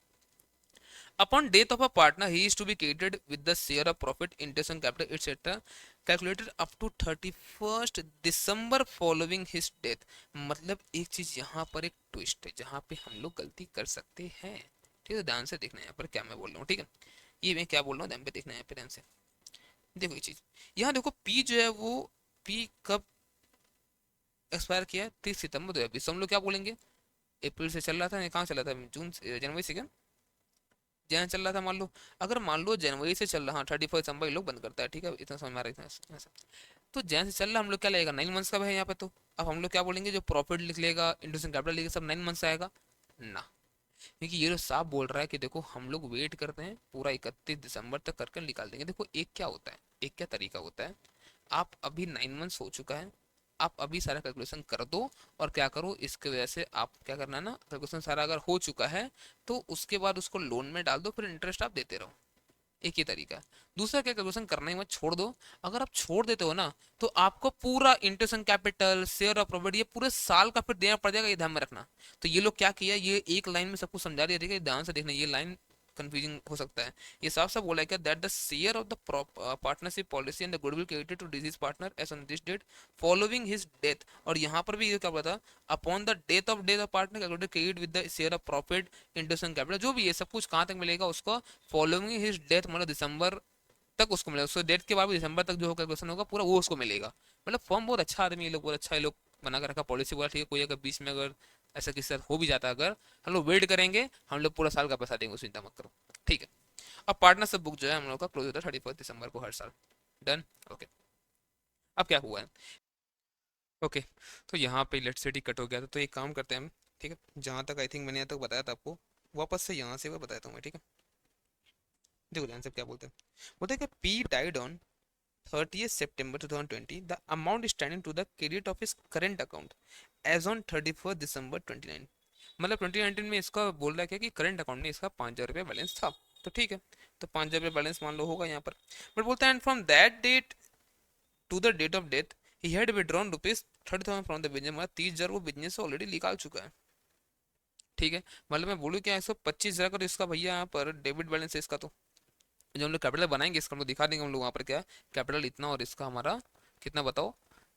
Upon death of a partner, he is to be credited with the share of profit, interest and capital, etc. calculated up to 31st December following his death। मतलब एक चीज यहाँ पर एक ट्विस्ट है, जहाँ पे हम लोग गलती कर सकते हैं, ठीक है, ध्यान से देखना है यहाँ पर क्या मैं बोल रहा हूँ, ठीक है। ये मैं क्या बोल रहा हूँ ध्यान पे देखना है यहाँ पे, ध्यान से देखो ये चीज, यहाँ देखो P जो है वो, P कब एक्सपायर किया है, 30 सितंबर 2020, हम लोग क्या बोलेंगे, अप्रैल से चल रहा था, कहाँ चला था, जून जनवरी से, क्या जहाँ चल रहा था, मान लो जनवरी से चल रहा, हाँ 31 दिसंबर लोग बंद करता है, ठीक है, इतना समझ में आ रहा है इतना ऐसा। तो जहाँ से चल रहा हम लोग क्या लगेगा, 9 मंथ्स का है यहाँ पे, तो अब हम लोग क्या बोलेंगे, जो प्रॉफिट लिख लेगा, इंटरेस्ट कैपिटल लिखेगा, सब 9 मंथ्स आएगा ना, क्योंकि ये तो साफ बोल रहा है कि देखो हम लोग वेट करते हैं पूरा 31 दिसंबर तक करके निकाल देंगे। देखो एक क्या होता है, एक क्या तरीका होता है, आप अभी 9 मंथ्स हो चुका है, आप अभी सारा कैलकुलेशन कर दो, और क्या करो इसके वजह से आप क्या करना है ना, कैलकुलेशन सारा अगर हो चुका है तो उसके बाद उसको लोन में डाल दो, फिर इंटरेस्ट आप देते रहो, एक ही तरीका है। दूसरा क्या, कैलकुलेशन करना ही मत, छोड़ दो। अगर आप छोड़ देते हो ना, तो आपको पूरा interest and capital, share of profit, ये पूरे साल का फिर देना पड़ जाएगा, ये ध्यान में रखना। तो ये लोग क्या किया, ये एक लाइन में सब कुछ समझा दिया, ठीक है, ध्यान से देखना, ये लाइन कंफ्यूजिंग हो सकता है। ये साफ साफ बोला है क्या, that the share of the partnership policy and the goodwill created to deceased partner as on this date following his death. और यहाँ पर भी ये क्या बोला था, upon the death of partner create with the share of profit interest and capital, जो भी ये सब कुछ कहाँ तक मिलेगा उसको, फॉलोइंग हिज डेथ, मतलब दिसंबर तक उसको मिलेगा, उसको डेट के बाद भी दिसंबर तक जो कैलकुलेशन होगा पूरा वो उसको मिलेगा। मतलब फॉर्म बहुत अच्छा आदमी ये लोग, बहुत अच्छा ये लोग बना कर रखा पॉलिसी बोला, ठीक है कोई अगर बीच में अगर ऐसा किसी साथ हो भी जाता है, अगर हम लोग वेट करेंगे, हम लोग पूरा साल का पैसा देंगे, चिंता मत करो, ठीक है। अब पार्टनरशिप बुक जो है हम लोग का क्लोज होता है 31 दिसंबर को हर साल। Done, okay. अब क्या हुआ है, ओके, तो यहाँ पे लेट्स से कट हो गया था, तो एक काम करते हैं हम, ठीक है, जहाँ तक आई थिंक मैंने यहाँ तक बताया था आपको, वापस से यहाँ से मैं बताता हूँ मैं, ठीक है। देखो ध्यान से क्या बोलते हैं, बोलते हैं कि P died on 30th September 2020, the amount standing to the credit of his current account as on 31st December 29। मतलब 2019 में इसका बोल रहा है क्या कि करंट अकाउंट में इसका 5,000 रुपये बैलेंस था, तो ठीक है, तो 5,000 रुपये बैलेंस मान लो होगा यहाँ पर। बट बोलता है and from that date to the date of death he had withdrawn ₹30,000 from the business, मतलब 30,000 वो बिजनेस से ऑलरेडी निकाल चुका है, ठीक है। मतलब मैं बोलूँ क्या, इसको 25,000 का तो इसका भैया यहाँ पर डेबिट बैलेंस है इसका, तो जो हम लोग कैपिटल बनाएंगे इसका हम लोग दिखा देंगे हम लोग वहाँ पर क्या कैपिटल इतना, और इसका हमारा कितना बताओ,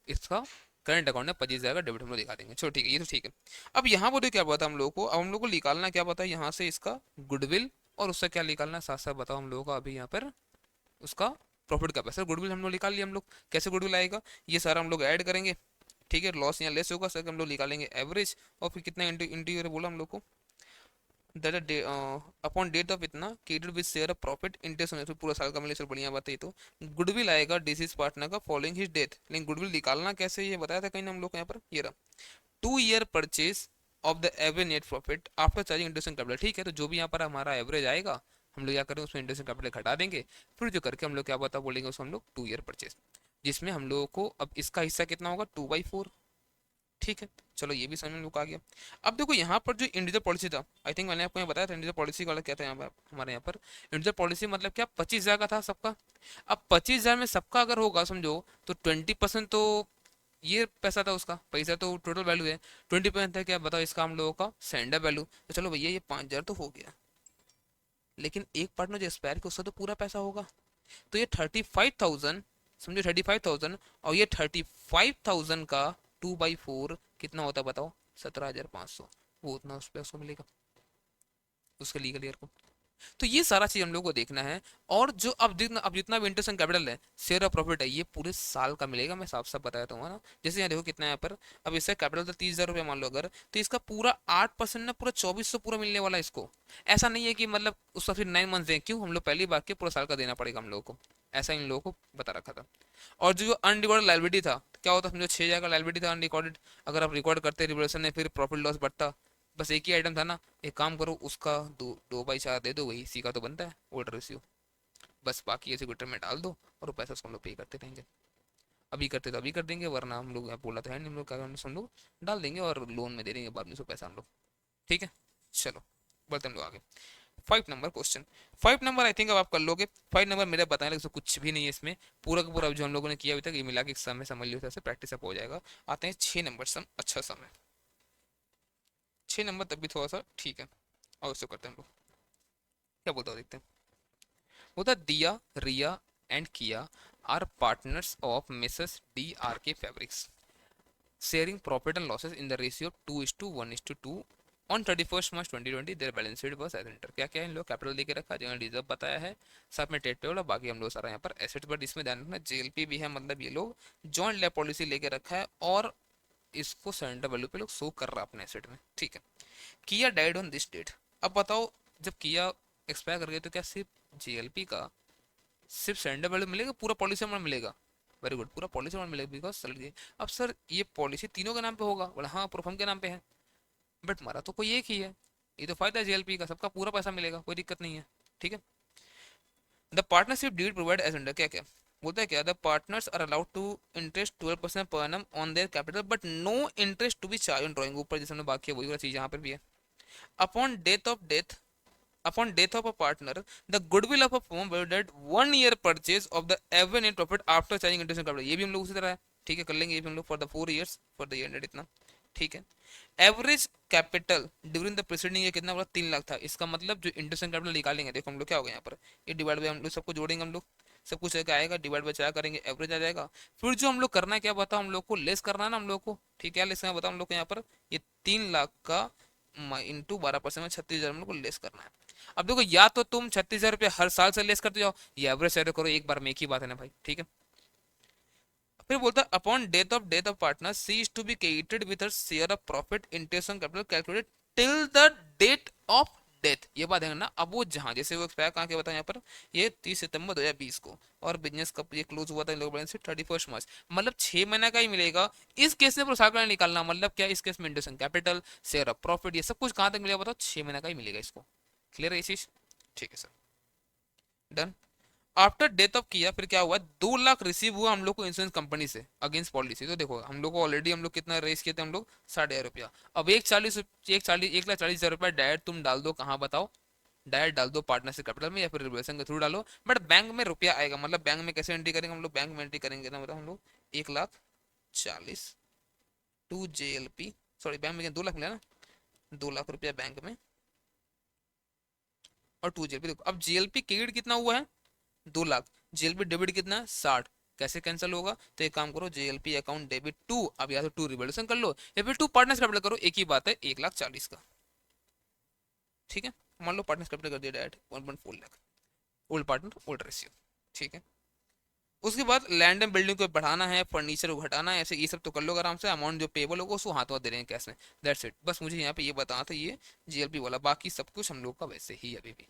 इसका करंट अकाउंट में 25,000 का डेबिट हम लोग दिखा देंगे, चलो ठीक है, ये तो ठीक है। अब यहाँ पर क्या पता हम लोग को, अब हम लोग को निकालना क्या पता है यहाँ से इसका गुडविल, और उससे क्या निकालना है साथ साथ बताओ हम लोगों को अभी यहाँ पर उसका प्रॉफिट का पैसा। गुडविल हम लोग निकाल लिया हम लोग, कैसे गुडविल आएगा, ये सारा हम लोग ऐड करेंगे, ठीक है, लॉस यहाँ लेस होगा सर, हम लोग निकालेंगे एवरेज, और फिर कितना इंटू इंटू बोला हम लोग को, दैट अपॉन डेट ऑफ इतना credit with share of profit interest होने से पूरा साल का मिले, चलो बढ़िया बात है। तो गुडविल आएगा डिसीज पार्टनर का फॉलोइंग हिज डेथ, लेकिन गुडविल निकालना कैसे ये बताया था कहीं ना हम लोग को यहाँ पर, ये रहा 2 year purchase of the average net profit after charging interest and capital, ठीक है। तो जो भी यहाँ पर हमारा एवरेज आएगा हम लोग क्या करें उसमें इंटरेस्ट एंड कैपिटल घटा देंगे, फिर जो करके हम लोग क्या बता बोलेंगे उसको हम लोग 2 ईयर परचेज, जिसमें हम लोगों को अब इसका हिस्सा कितना होगा 2/4, ठीक है। चलो ये भी समझ में आ गया। अब देखो यहाँ पर जो इंडिविजुअल पॉलिसी था, आई थिंक मैंने आपको यहाँ बताया था इंडिविजुअल पॉलिसी वाला क्या था, यहाँ पर हमारे यहाँ पर इंडिविजुअल पॉलिसी मतलब क्या 25,000 का था सबका। अब 25,000 में सबका अगर होगा समझो तो 20% तो ये पैसा था, उसका पैसा तो टोटल वैल्यू है, 20% है क्या बताओ इसका हम लोगों का सेंडर वैल्यू, तो चलो भैया ये 5,000 तो हो गया, लेकिन एक पार्टनर जो एक्सपायर किया उसका तो पूरा पैसा होगा, तो ये 35,000 समझो 35,000, और ये 35,000 का 2/4 कितना होता है बताओ, 17,500, वो उतना उस पर उसको मिलेगा उसके लीगल ईयर को। तो ये सारा चीज हम लोग को देखना है, और जो अब जितना भी इंटरेस्ट एंड कैपिटल है शेयर ऑफ प्रॉफिट है ये पूरे साल का मिलेगा, मैं साफ साफ बताया था ना। जैसे यहाँ देखो कितना है यहाँ पर, अब इसका कैपिटल तो 30,000 रुपये मान लो अगर, तो इसका पूरा 8% ना पूरा 2,400 पूरा मिलने वाला है इसको। ऐसा नहीं है कि मतलब उसका फिर 9 मंथ दें, क्यों, हम लोग पहली बार के पूरा साल का देना पड़ेगा हम लोगों को, ऐसा इन लोगों को बता रखा था। और जो अनरिकॉर्डेड लाइबिलिटी था क्या होता, समझो 6,000 का लाइबिलिटी था अनरिकॉर्डेड, अगर आप रिकॉर्ड करते रिवोल्यूशन में फिर प्रॉफिट लॉस बढ़ता, बस एक ही आइटम था ना, एक काम करो उसका 2/4 दे दो, वही इसी का तो बनता है ओल्डर रेशियो, बस बाकी ऐसे गुटर में डाल दो और वो पैसा उसको हम लोग पे करते रहेंगे। अभी करते तो अभी कर देंगे, वरना हम लोग बोला तो है नहीं, हम लोग क्या करना हम लोग डाल देंगे और लोन में दे देंगे बाद में उसको पैसा हम लोग, ठीक है। चलो बढ़ते हम लोग आगे, 5 number question. 5 number I think अब आप कर लोगे, 5 नंबर मेरा बताने लगे कुछ भी नहीं है इसमें, पूरा का पूरा जो हम लोगों ने किया अभी तक ये मिला के समय समझ लिया, प्रैक्टिस अप हो जाएगा। आते हैं 6 नंबर सम, अच्छा समय 6 नंबर तब भी थोड़ा सा ठीक है, और उससे करते हैं हम लोग, क्या बोलते हो देखते हैं। बोलता Diya Riya and Kiya are partners of Mrs DRK fabrics sharing profit and losses in the ratio 2:1:2 on 31st March 2020 their balance sheet was as under. क्या क्या है इन लोग कैपिटल देके रखा, जो रिजर्व बताया है, साथ में ट्रेड पेबल और बाकी हम लोग सारा यहाँ पर एसेट्स, बट इसमें ध्यान रखना JLP भी है, मतलब ये लोग जॉइंट लैब पॉलिसी लेके रखा है, और इसको सरेंडर वैल्यू पे लोग शो कर रहा है अपने एसेट में, ठीक है। किया डाइड ऑन दिस डेट, अब बताओ जब किया एक्सपायर कर गया तो क्या सिर्फ JLP का सिर्फ सरेंडर वैल्यू मिलेगा, पूरा पॉलिसी अमाउंट मिलेगा, वेरी गुड, पूरा पॉलिसी अमाउंट मिलेगा बिकॉज सैलरी। अब सर ये पॉलिसी तीनों के नाम पे होगा, बोला हाँ प्रोफर्म के नाम पे है, बट हमारा तो कोई एक ही है, ये तो फायदा है JLP का, सबका पूरा पैसा मिलेगा, कोई दिक्कत नहीं है, ठीक है। The partnership deed provide as under, क्या क्या बोलता है क्या, the partners are allowed to interest 12% per annum on their capital but no interest to be charge on drawing, ऊपर जैसे हमने बात किया वही वाला चीज यहाँ पर भी है। Upon death of a partner the goodwill of a firm valued 1 year purchase of the average net profit after charging interest and capital, ये भी हम लोग उसी तरह है, ठीक है, कर लेंगे ये भी हम लोग for the 4 years for the year इतना, ठीक है। Average capital during the preceding year कितना बोला, 3 लाख था। इसका मतलब जो इंटरेस्ट कैपिटल निकालेंगे, देखो हम लोग क्या होगा यहाँ पर, ये डिवाइड बाय, हम लोग सबको जोड़ेंगे, हम लोग सब कुछ एक आएगा, डिवाइड बाय 4 करेंगे, एवरेज आ जाएगा। फिर जो हम लोग करना है क्या बताओ, हम लोग को लेस करना है ना हम लोग को, ठीक है, लेस करना बताओ हम लोग को यहाँ पर, ये 3 लाख का इंटू 12% में 36,000 हम लोग को लेस करना है। अब देखो, या तो तुम 36,000 रुपये हर साल से लेस करते जाओ, या एवरेज से करो एक बार में, एक ही बात है ना भाई, ठीक है। फिर बोलता है upon death of partner C is to be credited with her share of profit interest on capital calculated till the date of death. ये बात है ना। अब वो जहां जैसे वो एक्सपायर कहाँ के बताया यहाँ पर, ये 30 सितंबर 2020 को, और बिजनेस कब ये क्लोज हुआ था, लोग बैलेंस शीट 31 मार्च, मतलब 6 महीना का ही मिलेगा। इस केस में प्रोसार का निकालना, मतलब क्या, इस केस में interest capital, share of profit, ये सब कुछ कहाँ तक मिलेगा बताओ, 6 महीना का ही मिलेगा इसको। क्लियर है ये चीज, ठीक है sir, done. After death of किया, फिर क्या हुआ, 2 लाख रिसीव हुआ हम लोग को इंश्योरेंस कंपनी से अगेंस्ट पॉलिसी। तो देखो हम लोग को ऑलरेडी, हम लोग कितना रेस किए थे, हम लोग 60,000 रुपया। अब 1,40,000 डायरेक्ट तुम डाल दो, कहाँ बताओ, डायरेक्ट डाल दो पार्टनरशिप कैपिटल में या फिर रिवोल्यूशन के थ्रू डालो, बट बैंक में रुपया आएगा। मतलब बैंक में कैसे एंट्री करेंगे हम लोग, बैंक में एंट्री करेंगे ना, बताओ हम लोग 1,40,000 टू JLP, सॉरी बैंक में 2 लाख मिला ना, 2 लाख रुपया बैंक में और 2 JLP। देखो अब JLP क्रेडिट कितना हुआ है, 2 लाख, JLP डेबिट कितना, 60, कैसे कैंसिल होगा, तो एक काम करो, JLP अकाउंट डेबिट टू, अब या तो टू रिवोल्यूशन कर लो या फिर टू पार्टनर्स कैपिटल करो, एक ही बात है, 1,40,000 का, ठीक है। मान लो पार्टनर्स कैपिटल कर दिया direct 1.4 lakh, old partner old ratio, ठीक है। उसके बाद लैंड एंड बिल्डिंग को बढ़ाना है, फर्नीचर को घटाना है, ऐसे ये सब तो कर लो आराम से। अमाउंट जो पेबल होगा उसको हाथों हाथ दे रहे हैं कैश में, दैट्स इट। बस मुझे यहाँ पे ये बताना था, ये JLP वाला, बाकी सब कुछ हम लोग का वैसे ही अभी भी,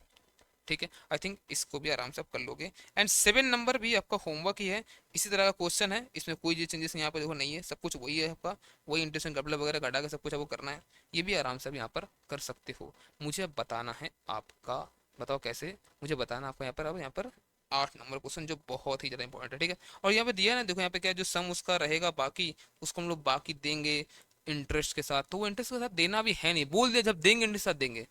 ठीक है। आई थिंक इसको भी आराम से आप कर लोगे। एंड 7 नंबर भी आपका होमवर्क ही है, इसी तरह का क्वेश्चन है, इसमें कोई चेंजेस यहाँ पे देखो नहीं है, सब कुछ वही है आपका, वही इंटरेस्ट कैपिटल वगैरह घटा के सब कुछ आपको करना है। ये भी आराम से आप यहाँ पर कर सकते हो। मुझे अब बताना है आपका, बताओ कैसे, मुझे बताना आपको यहाँ पर, अब यहाँ पर 8 नंबर क्वेश्चन जो बहुत ही ज़्यादा इंपॉर्टेंट है, ठीक है। और यहाँ पे दिया है ना, देखो यहाँ पे क्या है, जो सम उसका रहेगा बाकी, उसको हम लोग बाकी देंगे इंटरेस्ट के साथ। तो वो इंटरेस्ट के साथ देना भी है नहीं, बोल दिया जब देंगे इंटरेस्ट के साथ देंगे,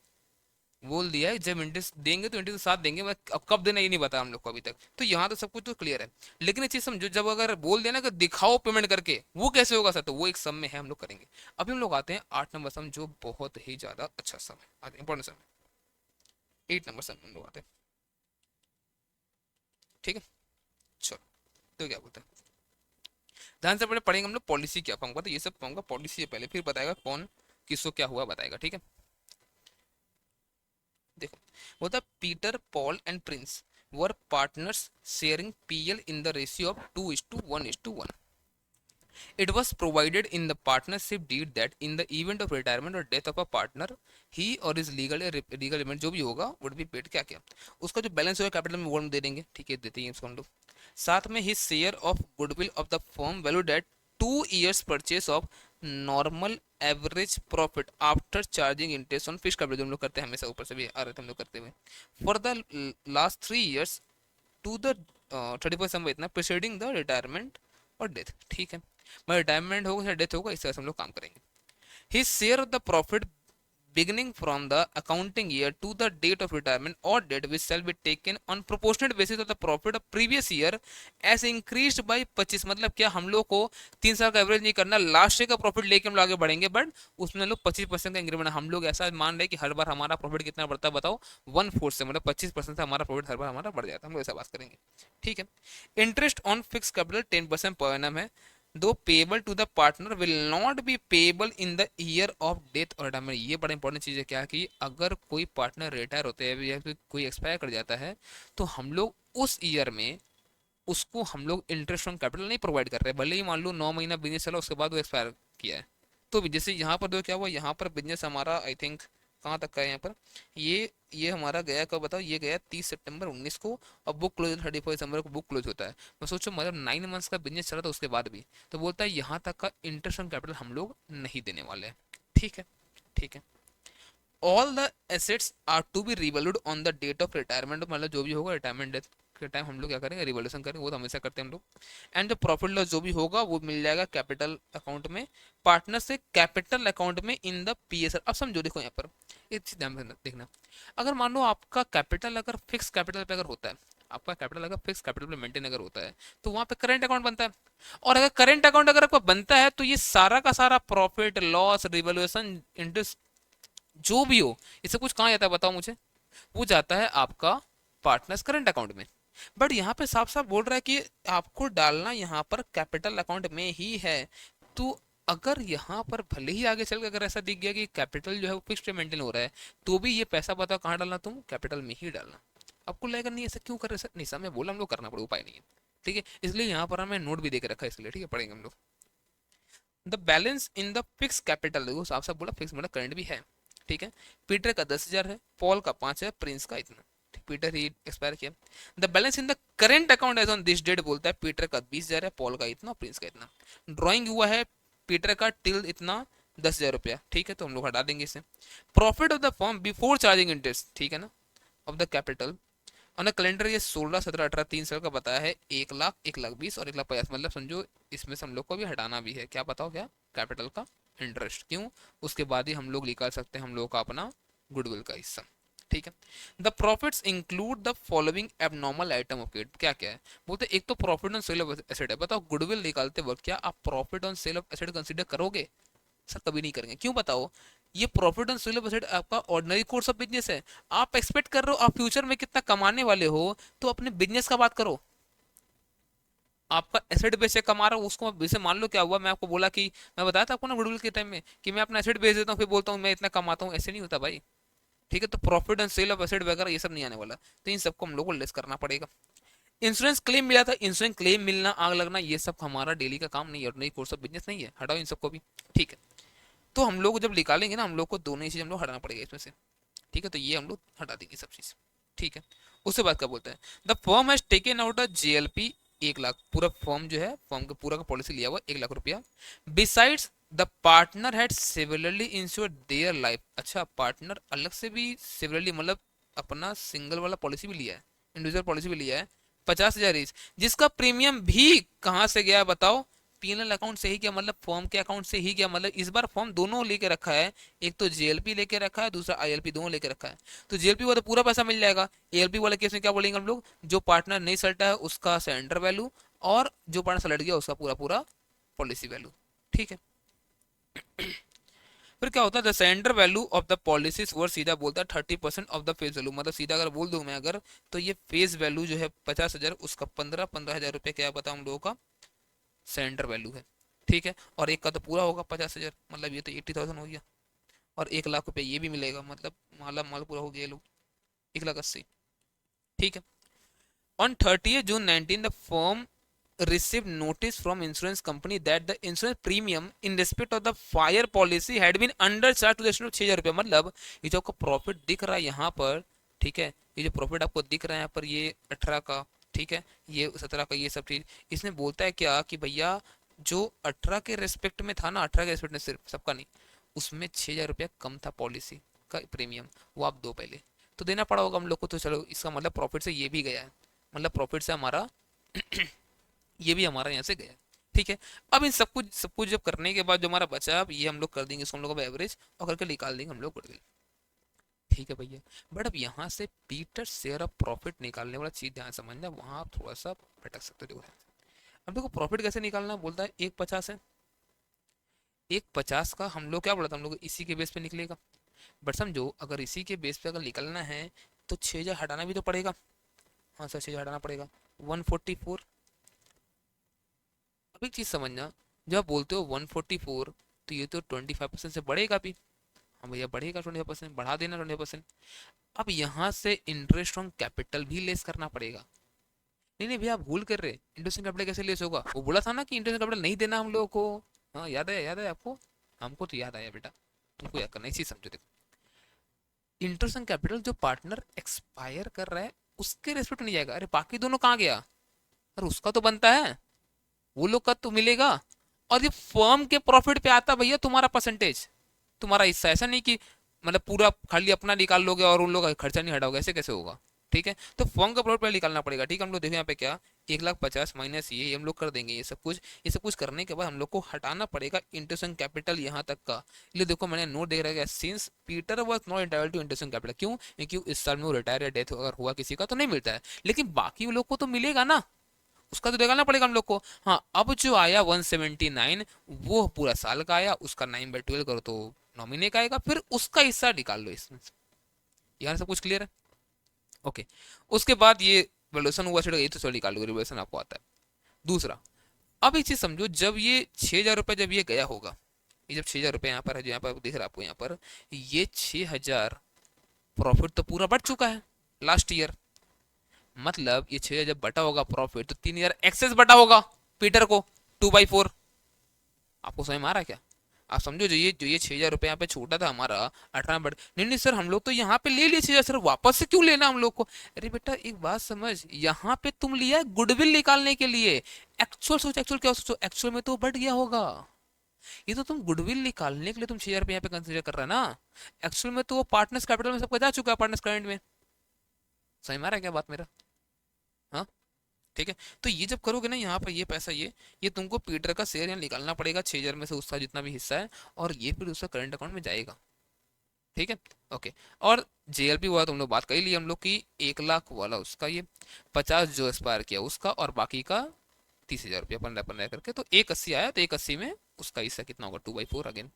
बोल दिया है जब इंटरेस्ट देंगे तो इंटरेस्ट के साथ देंगे, अब कब देना ये नहीं बताया हम लोग को अभी तक। तो यहाँ तो सब कुछ तो क्लियर है, लेकिन ये चीज समझो, जब अगर बोल देना कि दिखाओ पेमेंट करके, वो कैसे होगा सर, तो वो एक सम में है, हम लोग करेंगे। अभी हम लोग आते हैं 8 नंबर सम, जो बहुत ही ज्यादा अच्छा सम है, इंपॉर्टेंट सम है। 8 नंबर सम हम लोग आते हैं, ठीक है। चलो, तो क्या बोलते हैं, ध्यान से पहले पढ़ेंगे हम लोग पॉलिसी क्या पाऊंगा, तो ये सब पाऊंगा पॉलिसी है पहले, फिर बताएगा कौन किसको क्या हुआ बताएगा, ठीक है। देखो, वो था Peter Paul and Prince were partners sharing PL in the ratio of 2:1:1. It was provided in the partnership deed that in the event of retirement or death of a partner, he or his legal remains जो भी होगा would be paid, क्या क्या उसका जो balance होगा capital में वो हम दे देंगे, ठीक है, देते हैं इसको हम लोग। साथ में his share of goodwill of the firm valued at 2 years purchase of normal average profit after charging interest on fix capital, जो हम लोग करते हैं हमेशा, ऊपर से भी आ रहे थे हम लोग करते हुए, for the last 3 years to the 31 इतना प्रिसीडिंग द रिटायरमेंट और डेथ, ठीक है। मैं रिटायरमेंट होगा या डेथ होगा, इस तरह से हम लोग काम करेंगे। His share of the profit beginning from the accounting year to the date of retirement or debt which shall be taken on proportionate basis of the profit of previous year as increased by 25। मतलब क्या, हम लोग को 3 साल का average नहीं करना, last year का प्रॉफिट लेके हम लोग आगे बढ़ेंगे, बट उसमें लोग 25% का इंक्रीमेंट, हम लोग ऐसा मान रहे हैं कि हर बार हमारा प्रॉफिट कितना बढ़ता है बताओ, 1/4 से, मतलब 25% से हमारा प्रॉफिट हर बार हमारा बढ़ जाता है, हम लोग ऐसा बात करेंगे, ठीक है। इंटरेस्ट ऑन फिक्स कैपिटल 10% पर एनम है, दो payable to the partner will not be payable in the year of death और रिटायरमेंट। ये बड़ा इंपॉर्टेंट चीज है, क्या कि अगर कोई पार्टनर रिटायर होते हैं या फिर कोई एक्सपायर कर जाता है, तो हम लोग उस ईयर में उसको हम लोग इंटरेस्ट ऑन कैपिटल नहीं प्रोवाइड कर रहे, भले ही मान लो 9 महीना बिजनेस चला उसके बाद वो एक्सपायर किया है। तो जैसे यहाँ पर देखो क्या हुआ, यहाँ पर बिजनेस हमारा आई थिंक कहाँ तक का है, यहाँ पर ये हमारा गया कब बताओ, ये गया 30 सितंबर 2019 को, और बुक क्लोज 31 दिसंबर को बुक क्लोज होता है। मैं सोचो मतलब 9 मंथ्स का बिजनेस चला था उसके बाद भी, तो बोलता है यहाँ तक का इंटरेस्ट ऑन कैपिटल हम लोग नहीं देने वाले हैं, ठीक है, ठीक है। All the assets are to be revalued on the date of retirement, मतलब जो भी होगा रिटायरमेंट डेट के टाइम हम लोग क्या करेंगे, रिवोल्यूशन करेंगे, वो तो हमेशा करते हैं हम लोग। एंड जो प्रॉफिट लॉस जो भी होगा वो मिल जाएगा कैपिटल अकाउंट में, पार्टनर से कैपिटल अकाउंट में इन द PSL। अब समझो, देखो यहाँ पर एक चीज ध्यान देखना, अगर मान लो आपका कैपिटल अगर फिक्स कैपिटल पे अगर होता है, आपका कैपिटल अगर फिक्स कैपिटल पे मेंटेन अगर होता है तो वहां पे करंट अकाउंट बनता है। और अगर करंट अकाउंट अगर आपका बनता है तो ये सारा का सारा प्रॉफिट लॉस रिवोल्यूशन इंटरेस्ट जो भी हो, ये सब कुछ कहाँ जाता है बताओ मुझे? वो जाता है आपका पार्टनर्स करंट अकाउंट में। बट यहाँ पे साफ साफ बोल रहा है कि आपको डालना यहाँ पर कैपिटल अकाउंट में ही है। तो अगर यहाँ पर भले ही आगे चल के अगर ऐसा दिख गया कि कैपिटल जो है वो फिक्स पे मेंटेन हो रहा है, तो भी ये पैसा बताओ कहाँ डालना, तुम कैपिटल में ही डालना। आपको लगेगा नहीं ऐसा क्यों कर रहे सर, नहीं सर मैं बोला हम लोग करना पड़ेगा, उपाय नहीं है। ठीक है, इसलिए यहाँ पर हमें नोट भी दे के रखा है, इसलिए ठीक है पढ़ेंगे हम लोग। The balance in the fix capital, देखो साफ साफ बोला फिक्स मतलब करंट भी है। ठीक है, पीटर का 10,000 है, पॉल का 5 है, प्रिंस का इतना। पीटर ही एक्सपायर किया। The balance in the current account as on this date बोलता है पीटर का 20,000 है, पॉल का इतना, प्रिंस का इतना। ड्रॉइंग हुआ है पीटर का टिल इतना 10,000 रुपया। ठीक है, तो हम लोग हटा देंगे इसे। Profit of the firm before charging interest, ठीक है ना, of the capital on a calendar, ये 16 17 18 3 साल का बताया है, 1,00,000 1,20,000 और 1,50,000, मतलब समझो इसमें से हम लोग को भी हटाना भी है, क्या बताओ क्या, कैपिटल का इंटरेस्ट। क्यों? उसके बाद ही हम लोग निकाल सकते हैं हम लोग का अपना गुडविल का हिस्सा। ठीक है, the profits include the following abnormal item of it, क्या क्या है बोलते, एक तो profit on sale of asset है। बताओ गुडविल निकालते वक्त क्या आप profit on sale of asset consider करोगे? सर कभी नहीं करेंगे। क्यों बताओ? ये profit and sale of asset आपका ऑर्डिनरी कोर्स ऑफ बिजनेस है। आप एक्सपेक्ट कर रहे हो आप फ्यूचर में कितना कमाने वाले हो, तो अपने बिजनेस का बात करो। आपका एसेट बेस से कमा रहा हूँ उसको जैसे मान लो क्या हुआ, मैं आपको बोला कि मैं बताया था आपको ना गुडविल के टाइम में कि मैं अपना एसेट बेच देता हूँ फिर बोलता हूँ मैं इतना कमाता हूँ, ऐसे नहीं होता भाई। ठीक है, तो profit and sale of asset वगैरह ये सब नहीं आने वाला, तो इन सबको हम लोग को लेस करना पड़ेगा। इंश्योरेंस क्लेम मिला था, इंश्योरेंस क्लेम मिलना आग लगना ये सब हमारा डेली का काम नहीं है, ऑर्डिनरी कोर्स ऑफ बिजनेस नहीं है, हटाओ इन सबको भी। ठीक है, तो हम लोग जब निकालेंगे ना हम लोग को दोनों ही चीज हम लोग हटाना पड़ेगा इसमें से। ठीक है, तो ये हम लोग हटा देंगे सब चीज। ठीक है, उसके बाद क्या बोलते हैं, the firm has taken out a JLP 1,00,000, पूरा फर्म जो है फर्म का पूरा का पॉलिसी लिया हुआ 1,00,000 रुपया। Besides the partner had similarly insured their life, अच्छा पार्टनर अलग से भी सिमिलरली मतलब अपना सिंगल वाला पॉलिसी भी लिया है, इंडिविजुअल पॉलिसी भी लिया है 50,000 इच, जिसका प्रीमियम भी कहाँ से गया बताओ, पीएनएल अकाउंट से ही क्या मतलब फॉर्म के अकाउंट से ही क्या मतलब, इस बार फॉर्म दोनों लेके रखा है, एक तो जेएलपी लेके रखा है दूसरा आईएलपी, दोनों लेके रखा है। तो जेएलपी वाला पूरा पैसा मिल जाएगा, एएलपी वाले केस में क्या बोलेंगे हम लोग, जो पार्टनर नहीं सल्टा है उसका सरेंडर वैल्यू, और जो पार्टनर सलट गया उसका पूरा पूरा पॉलिसी वैल्यू। ठीक है, फिर क्या होता है, the surrender value of the policies वर सीधा बोलता है 30% ऑफ द फेस वैल्यू, मतलब सीधा अगर बोल दूं मैं अगर, तो ये फेस वैल्यू जो है 50,000 उसका 15,000 रुपये क्या बताऊं हम लोगों का सरेंडर वैल्यू है। ठीक है, और एक का तो पूरा होगा 50,000, मतलब ये तो 80,000 हो गया, और 1,00,000 रुपये ये भी मिलेगा, मतलब माला माल पूरा हो गया ये लोग 1,80,000। ठीक है, on 30 June 2019 the firm received notice from insurance company that the insurance premium in respect of the fire policy had been undercharged to the extent of 6,000 रुपये, मतलब ये जो आपको प्रॉफिट दिख रहा है यहाँ पर, ठीक है, ये जो प्रॉफिट आपको दिख रहा है यहाँ पर ये 18 का, ठीक है, ये 17 का, ये सब चीज इसने बोलता है क्या कि भैया जो 18 के रेस्पेक्ट में था ना, 18 के रेस्पेक्ट में सिर्फ सबका नहीं, उसमें 6,000 रुपया कम था पॉलिसी का प्रीमियम, वो आप दो पहले तो देना पड़ा होगा हम लोग को, तो चलो इसका मतलब प्रॉफिट से ये भी गया है, मतलब प्रॉफिट से हमारा ये भी हमारा यहाँ से गया। ठीक है, अब इन सब कुछ जब करने के बाद जो हमारा बचा, अब ये हम लोग कर देंगे इसको हम लोग एवरेज और करके निकाल देंगे हम लोग गुडविल। ठीक है भैया, बट अब यहाँ से पीटर शेयर ऑफ प्रॉफिट निकालने वाला चीज ध्यान समझना, वहां आप थोड़ा सा भटक सकते हो। देखो अब देखो प्रॉफिट कैसे निकालना, बोलता है 1,50 है, 1,50 का हम लोग क्या बोला था, हम लोग इसी के बेस पे निकलेगा। बट समझो अगर इसी के बेस पे अगर निकलना है तो 6,000 हटाना भी तो पड़ेगा। हाँ सर 6,000 हटाना पड़ेगा, 144। अब एक चीज समझना, जब आप बोलते हो 144 तो ये तो 25% से बढ़ेगा भी। हाँ भैया बढ़ेगा 25%, बढ़ा देना 25%। अब यहाँ से इंटरेस्ट ऑन कैपिटल भी लेस करना पड़ेगा। नहीं नहीं भैया आप भूल कर रहे, इंटरेस्ट ऑन कैपिटल कैसे लेस होगा, वो बोला था ना कि इंटरेस्ट ऑन कैपिटल नहीं देना हम लोगों को। हाँ याद है आपको, हमको तो याद आया बेटा, तुमको याद करना, इसी समझो। देखो इंटरेस्ट ऑन कैपिटल जो पार्टनर एक्सपायर कर रहा है उसके रेस्पेक्ट नहीं जाएगा, अरे बाकी दोनों कहाँ गया, अरे उसका तो बनता है, वो लोग का तो मिलेगा। और ये फर्म के प्रॉफिट पे आता भैया तुम्हारा परसेंटेज, तुम्हारा हिस्सा, ऐसा नहीं कि मतलब पूरा खाली अपना निकाल लोगे और उन लोग का खर्चा नहीं हटाओगे, ऐसे कैसे होगा। ठीक है, तो फर्म का प्रॉफिट पहले निकालना पड़ेगा। ठीक है, हम लोग देखो यहाँ पे क्या 1,50,000 माइनस ये हम लोग कर देंगे ये सब कुछ करने के बाद हम लोग को हटाना पड़ेगा इंटरेस्ट कैपिटल यहाँ तक का। इसलिए देखो मैंने नोट देख रहा है, since Peter was not entitled to interest capital, क्यों? क्योंकि इस साल में वो रिटायर या डेथ अगर हुआ किसी का तो नहीं मिलता है, लेकिन बाकी लोग को तो मिलेगा ना, उसका तो निकालना पड़ेगा हम लोग को। हाँ, अब जो आया 179 वो पूरा साल का आया, उसका 9/12 करो तो 9 महीने का आएगा, फिर उसका हिस्सा निकाल लो इसमें। यहाँ सब कुछ क्लियर है? ओके। उसके बाद ये वैल्यूएशन हुआ छेड़ा, ये तो चलो निकाल लो, रिवैल्यूएशन आपको आता है। दूसरा, अब एक चीज समझो, जब ये 6,000 रुपये जब ये गया होगा, ये जब 6,000 रुपये यहाँ पर है, जो यहाँ पर दिख रहा है आपको यहाँ पर, ये 6,000 प्रॉफिट तो पूरा बढ़ चुका है लास्ट ईयर। मतलब ये 6,000 जब बटा होगा प्रॉफिट, तो 3,000 एक्सेस बटा होगा पीटर को 2/4। आपको समझ में आ रहा है क्या? आप समझो, जो ये 6,000 रुपये यहाँ पे छूटा था हमारा 18 बट, नहीं नहीं सर हम लोग तो यहाँ पे ले लिए 6,000 सर, वापस से क्यों लेना हम लोग को? अरे बेटा एक बात समझ, यहाँ पे तुम लिया गुडविल निकालने के लिए। एक्चुअल सोचो, एक्चुअल क्या सोचो, एक्चुअल में तो बढ़ गया होगा। ये तो तुम गुडविल निकालने के लिए तुम 6,000 रुपये यहाँ पे कंसिडर कर रहे हैं ना। एक्चुअल में तो वो पार्टनर्स कैपिटल में सबका जा चुका है, पार्टनर्स क्लाइंट में। समझ में आ रहा है क्या बात मेरा? हाँ, ठीक है। तो ये जब करोगे ना यहाँ पर, ये पैसा ये तुमको पीटर का शेयर यहाँ निकालना पड़ेगा 6,000 में से, उसका जितना भी हिस्सा है, और ये फिर उसका करंट अकाउंट में जाएगा। ठीक है, ओके। और जेएलपी हुआ तुम लोग बात कर ही ली हम लोग की, 1 लाख वाला उसका, ये 50 जो एक्सपायर किया उसका, और बाकी का 30,000 रुपया 15-15 करके, तो 180 आया, तो 180 में उसका हिस्सा कितना होगा? 2/4 अगेन।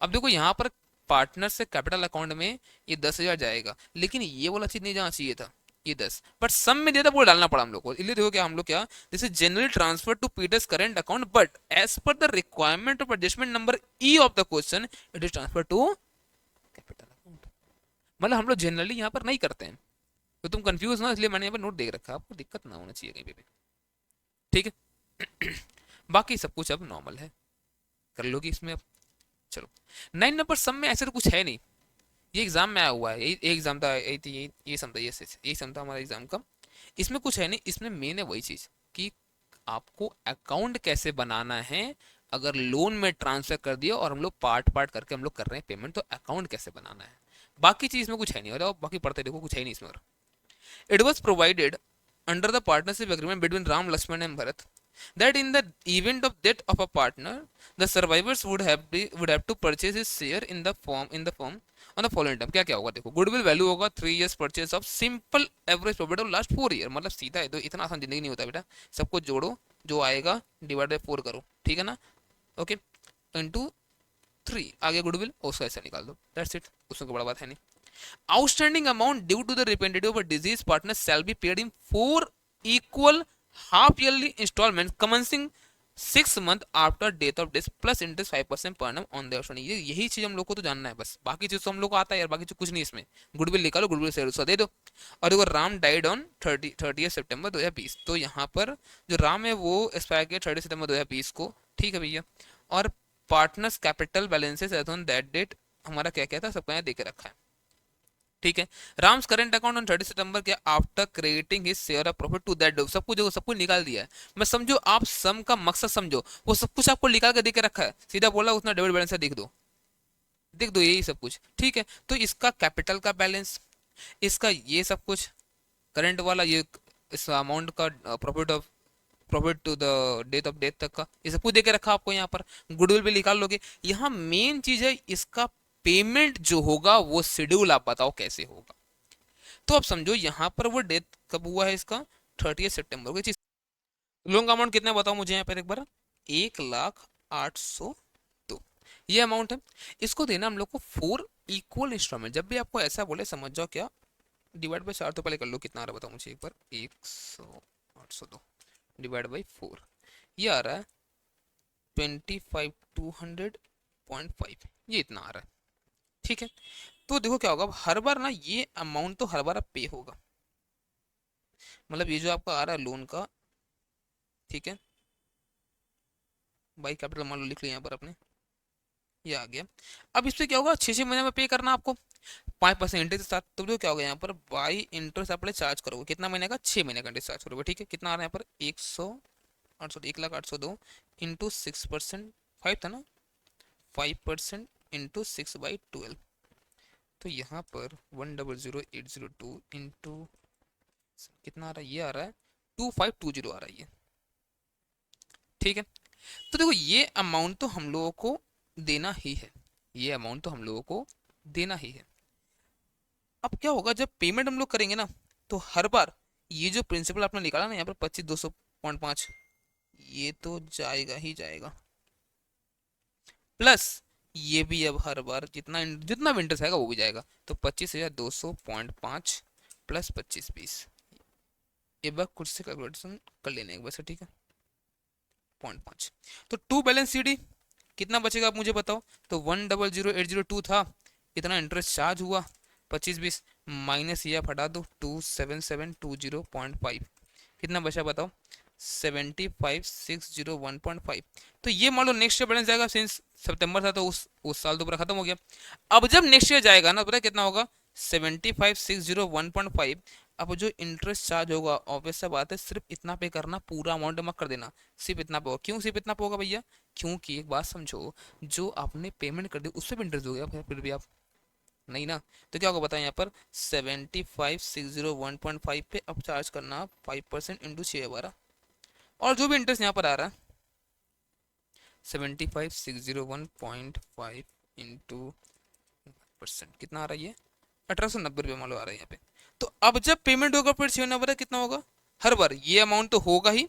अब देखो यहाँ पर पार्टनर से कैपिटल अकाउंट में ये 10,000 जाएगा, लेकिन ये वाला चीज नहीं जाना चाहिए था, ये 10, बट सम में दिया था वो डालना पड़ा हम लोग को। इसलिए देखो क्या हम लोग, क्या this is generally transfer to Peter's current account, but as per the requirement of adjustment number E of the question it is transfer to capital account. मतलब हम लोग जनरली यहाँ पर नहीं करते हैं, तो तुम कंफ्यूज ना, इसलिए मैंने यहाँ पर नोट देख रखा, आपको दिक्कत ना होना चाहिए कहीं पे भी। ठीक है। बाकी सब कुछ अब नॉर्मल है, कर लोगी इसमें अब। चलो, 9 नंबर सम में ऐसे तो कुछ है नहीं, ये एग्जाम में आया हुआ है, ये एग्जाम था, ये सम था, ये सम था हमारा एग्जाम का। इसमें कुछ है नहीं, इसमें मेन है वही चीज कि आपको अकाउंट कैसे बनाना है। अगर लोन में ट्रांसफर कर दिया और हम लोग पार्ट पार्ट करके हम लोग कर रहे हैं पेमेंट, तो अकाउंट कैसे बनाना है, बाकी चीज में कुछ है नहीं। और बाकी पढ़ते देखो, कुछ है नहीं इसमें। और it was provided under the partnership agreement between Ram Laxman and Bharat that in the event of death of a partner, the survivors would have to purchase his share in the form on the following term। क्या क्या होगा देखो, goodwill value होगा 3 years purchase of simple average profit of last 4 year. मतलब सीधा है, तो इतना आसान जिंदगी नहीं होता बेटा, सबको जोड़ो, जो आएगा डिवाइड बाय 4 करो, ठीक है ना? ओके, इनटू 3 आगे गुडविल, उसका ऐसा निकाल दो, दैट्स इट, उसमें कोई बड़ा बात है नहीं। Outstanding amount due to the representative of a deceased partner shall be paid in 4 equal half yearly installments commencing 6 months after death of death plus interest 5% per annum on the outstanding। ये यही चीज हम लोग को तो जानना है बस, बाकी चीज तो हम लोग को आता है यार, बाकी चीज कुछ नहीं इसमें। गुडविल निकालो, गुडविल शेयर उसका दे दो। और देखो राम डाइड ऑन 30 सितंबर 2020, तो यहाँ पर जो राम है वो एक्सपायर किया 30 सितंबर 2020 को, ठीक है भैया। और partners capital balances as on that date हमारा क्या क्या था, सबका यहाँ दे के रखा है, ठीक है। राम्स करंट अकाउंट ऑन 30 सितंबर के after creating his share of profit to that, सब कुछ निकाल दिया है। मैं समझो, आप सम का मकसद समझो, वो सब कुछ आपको निकाल के दे के रखा है, सीधा बोला उतना डेबिट बैलेंस है, देख दो यही सब कुछ, ठीक है। तो इसका कैपिटल का बैलेंस, इसका ये सब कुछ करंट वाला, ये इस अमाउंट का profit to the date of death तक का, ये सब कुछ देके रखा आपको यहाँ पर। गुडविल भी निकाल लोगे। यहाँ मेन चीज है इसका पेमेंट जो होगा वो शेड्यूल आप बताओ कैसे होगा। तो आप समझो यहाँ पर वो डेथ कब हुआ है इसका, 30 सितंबर को। चीज लोन का अमाउंट कितना बताओ मुझे यहाँ पर एक बार, 1,08,02 ये अमाउंट है। इसको देना हम लोग को 4 इक्वल इंस्टॉलमेंट। जब भी आपको ऐसा बोले समझ जाओ क्या, डिवाइड बाय 4 तो पहले कर लो, कितना आ रहा है बताओ मुझे एक बार, 1,08,02 डिवाइड बाई 4, ये आ रहा है 25,200.5, ये इतना आ रहा है, ठीक है। तो देखो क्या होगा, हर बार ना ये अमाउंट तो हर बार पे होगा। मतलब ये जो आपका आ रहा है लोन का, ठीक है, बाई कैपिटल मान लो लिख लिया यहाँ पर अपने, ये आ गया। अब इस पे क्या होगा, 6 6 महीने में पे करना आपको 5% इंटरेस्ट के साथ। तो देखो क्या होगा यहाँ पर, बाई इंटरेस्ट आप चार्ज करोगे कितना महीने का, 6 महीने का इंटरेस्ट चार्ज करोगे, ठीक है। कितना आ रहा है यहाँ पर, 1,08,02 इंटू 6%, 5 था ना, 5% इंटू 6/12, तो यहाँ पर 1,00,802 इंटू कितना आ रहा है, ये आ रहा है 2520 आ रही है, ठीक है। तो देखो ये अमाउंट तो हम लोगों को देना ही है, ये अमाउंट तो हम लोगों को देना ही है। अब क्या होगा जब पेमेंट हम लोग करेंगे ना, तो हर बार ये जो प्रिंसिपल आपने निकाला ना यहाँ पर 25,200.5, ये तो जाएगा ही जाएगा, प्लस ये भी अब हर बार जितना जितना भी इंटरेस्ट आएगा वो भी जाएगा। तो 25,200.5 प्लस 25 20, एक बार कुछ से कैलकुलेशन कर लेने एक बार से, ठीक है। 0.5, तो टू बैलेंस सी डी कितना बचेगा आप मुझे बताओ। तो 1,00,802 था, इतना इंटरेस्ट चार्ज हुआ 25 20, माइनस ये आप हटा दो 27720.5, कितना बचा बताओ 75,601.5। तो ये मान लो नेक्स्ट ईयर बैलेंस जाएगा, सिंस सितंबर था तो उस साल तो पूरा खत्म हो गया। अब जब नेक्स्ट ईयर जाएगा ना, पता है कितना होगा 75,601.5। अब जो इंटरेस्ट चार्ज होगा ऑब्वियस सा बात है सिर्फ इतना पे करना, पूरा अमाउंट मत कर देना, सिर्फ इतना पे होगा। क्यों सिर्फ इतना पे होगा भैया, क्योंकि एक बात समझो, जो आपने पेमेंट कर दी उससे भी इंटरेस्ट हो गया फिर भी आप नहीं ना। तो क्या होगा बताएं यहाँ पर 75,601.5 पे अब चार्ज करना 5% इंटू 6/12, और जो भी इंटरेस्ट यहाँ पर आ रहा है 75,601.5 इंटू परसेंट कितना आ रहा है ये 1,890 रुपये मान लो आ रहा है यहाँ पे। तो अब जब पेमेंट होगा फिर 6 नंबर कितना होगा, हर बार ये अमाउंट तो होगा ही,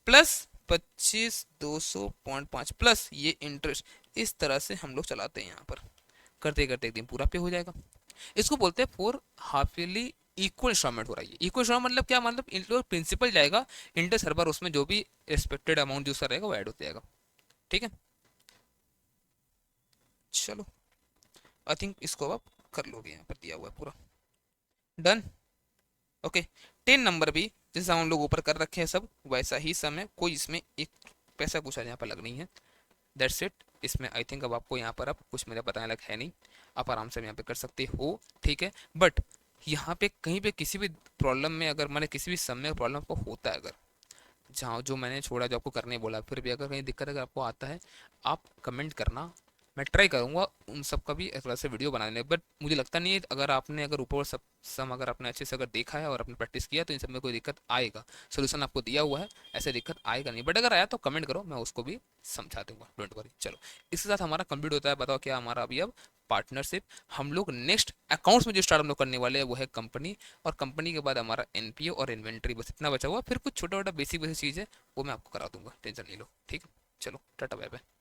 प्लस 25,200.5 प्लस ये इंटरेस्ट, इस तरह से हम लोग चलाते हैं यहाँ पर, करते करते एक दिन पूरा पे हो जाएगा। इसको बोलते हैं four half yearly equal instalment हो रहा है। इक्वल इंस्टॉलमेंट मतलब क्या, मतलब प्रिंसिपल जाएगा, इंटरेस्ट हर बार उसमें जो भी एक्सपेक्टेड अमाउंट जो सा रहेगा वो ऐड होता जाएगा, ठीक है। चलो आई थिंक इसको आप कर लोगे, यहाँ पर दिया हुआ है पूरा डन, ओके। 10 नंबर भी जैसे हम लोग ऊपर कर रखे हैं सब वैसा ही सम है, कोई इसमें एक पैसा कुछ यहाँ पर लग नहीं है, दैट्स इट। इसमें आई थिंक अब आपको यहाँ पर अब कुछ मेरा बताने लग है नहीं, आप आराम से यहाँ पे कर सकते हो, ठीक है। बट यहाँ पे कहीं पे किसी भी प्रॉब्लम में अगर मैंने किसी भी समय प्रॉब्लम आपको होता है, अगर जहाँ जो मैंने छोड़ा जो आपको करने बोला फिर भी अगर कहीं दिक्कत अगर आपको आता है, आप कमेंट करना, मैं ट्राई करूँगा उन सब का भी एक तरह से वीडियो बनाने। बट मुझे लगता नहीं है अगर आपने अगर ऊपर सब सम अगर आपने अच्छे से अगर देखा है और आपने प्रैक्टिस किया तो इन सब में कोई दिक्कत आएगा, सोल्यूशन आपको दिया हुआ है, ऐसे दिक्कत आएगा नहीं। बट अगर आया तो कमेंट करो, मैं उसको भी समझा दूंगा, डोंट वरी। चलो इसके साथ हमारा कंप्लीट होता है, बताओ क्या हमारा अभी अब पार्टनरशिप। हम लोग नेक्स्ट अकाउंट्स में जो स्टार्ट हम लोग करने वाले हैं वो है कंपनी, और कंपनी के बाद हमारा एनपीओ और इन्वेंट्री, बस इतना बचा हुआ, फिर कुछ छोटा छोटा बेसिक बेसिक चीज़ है वो मैं आपको करा दूंगा, टेंशन नहीं लो, ठीक है। चलो टाटा बाय बाय।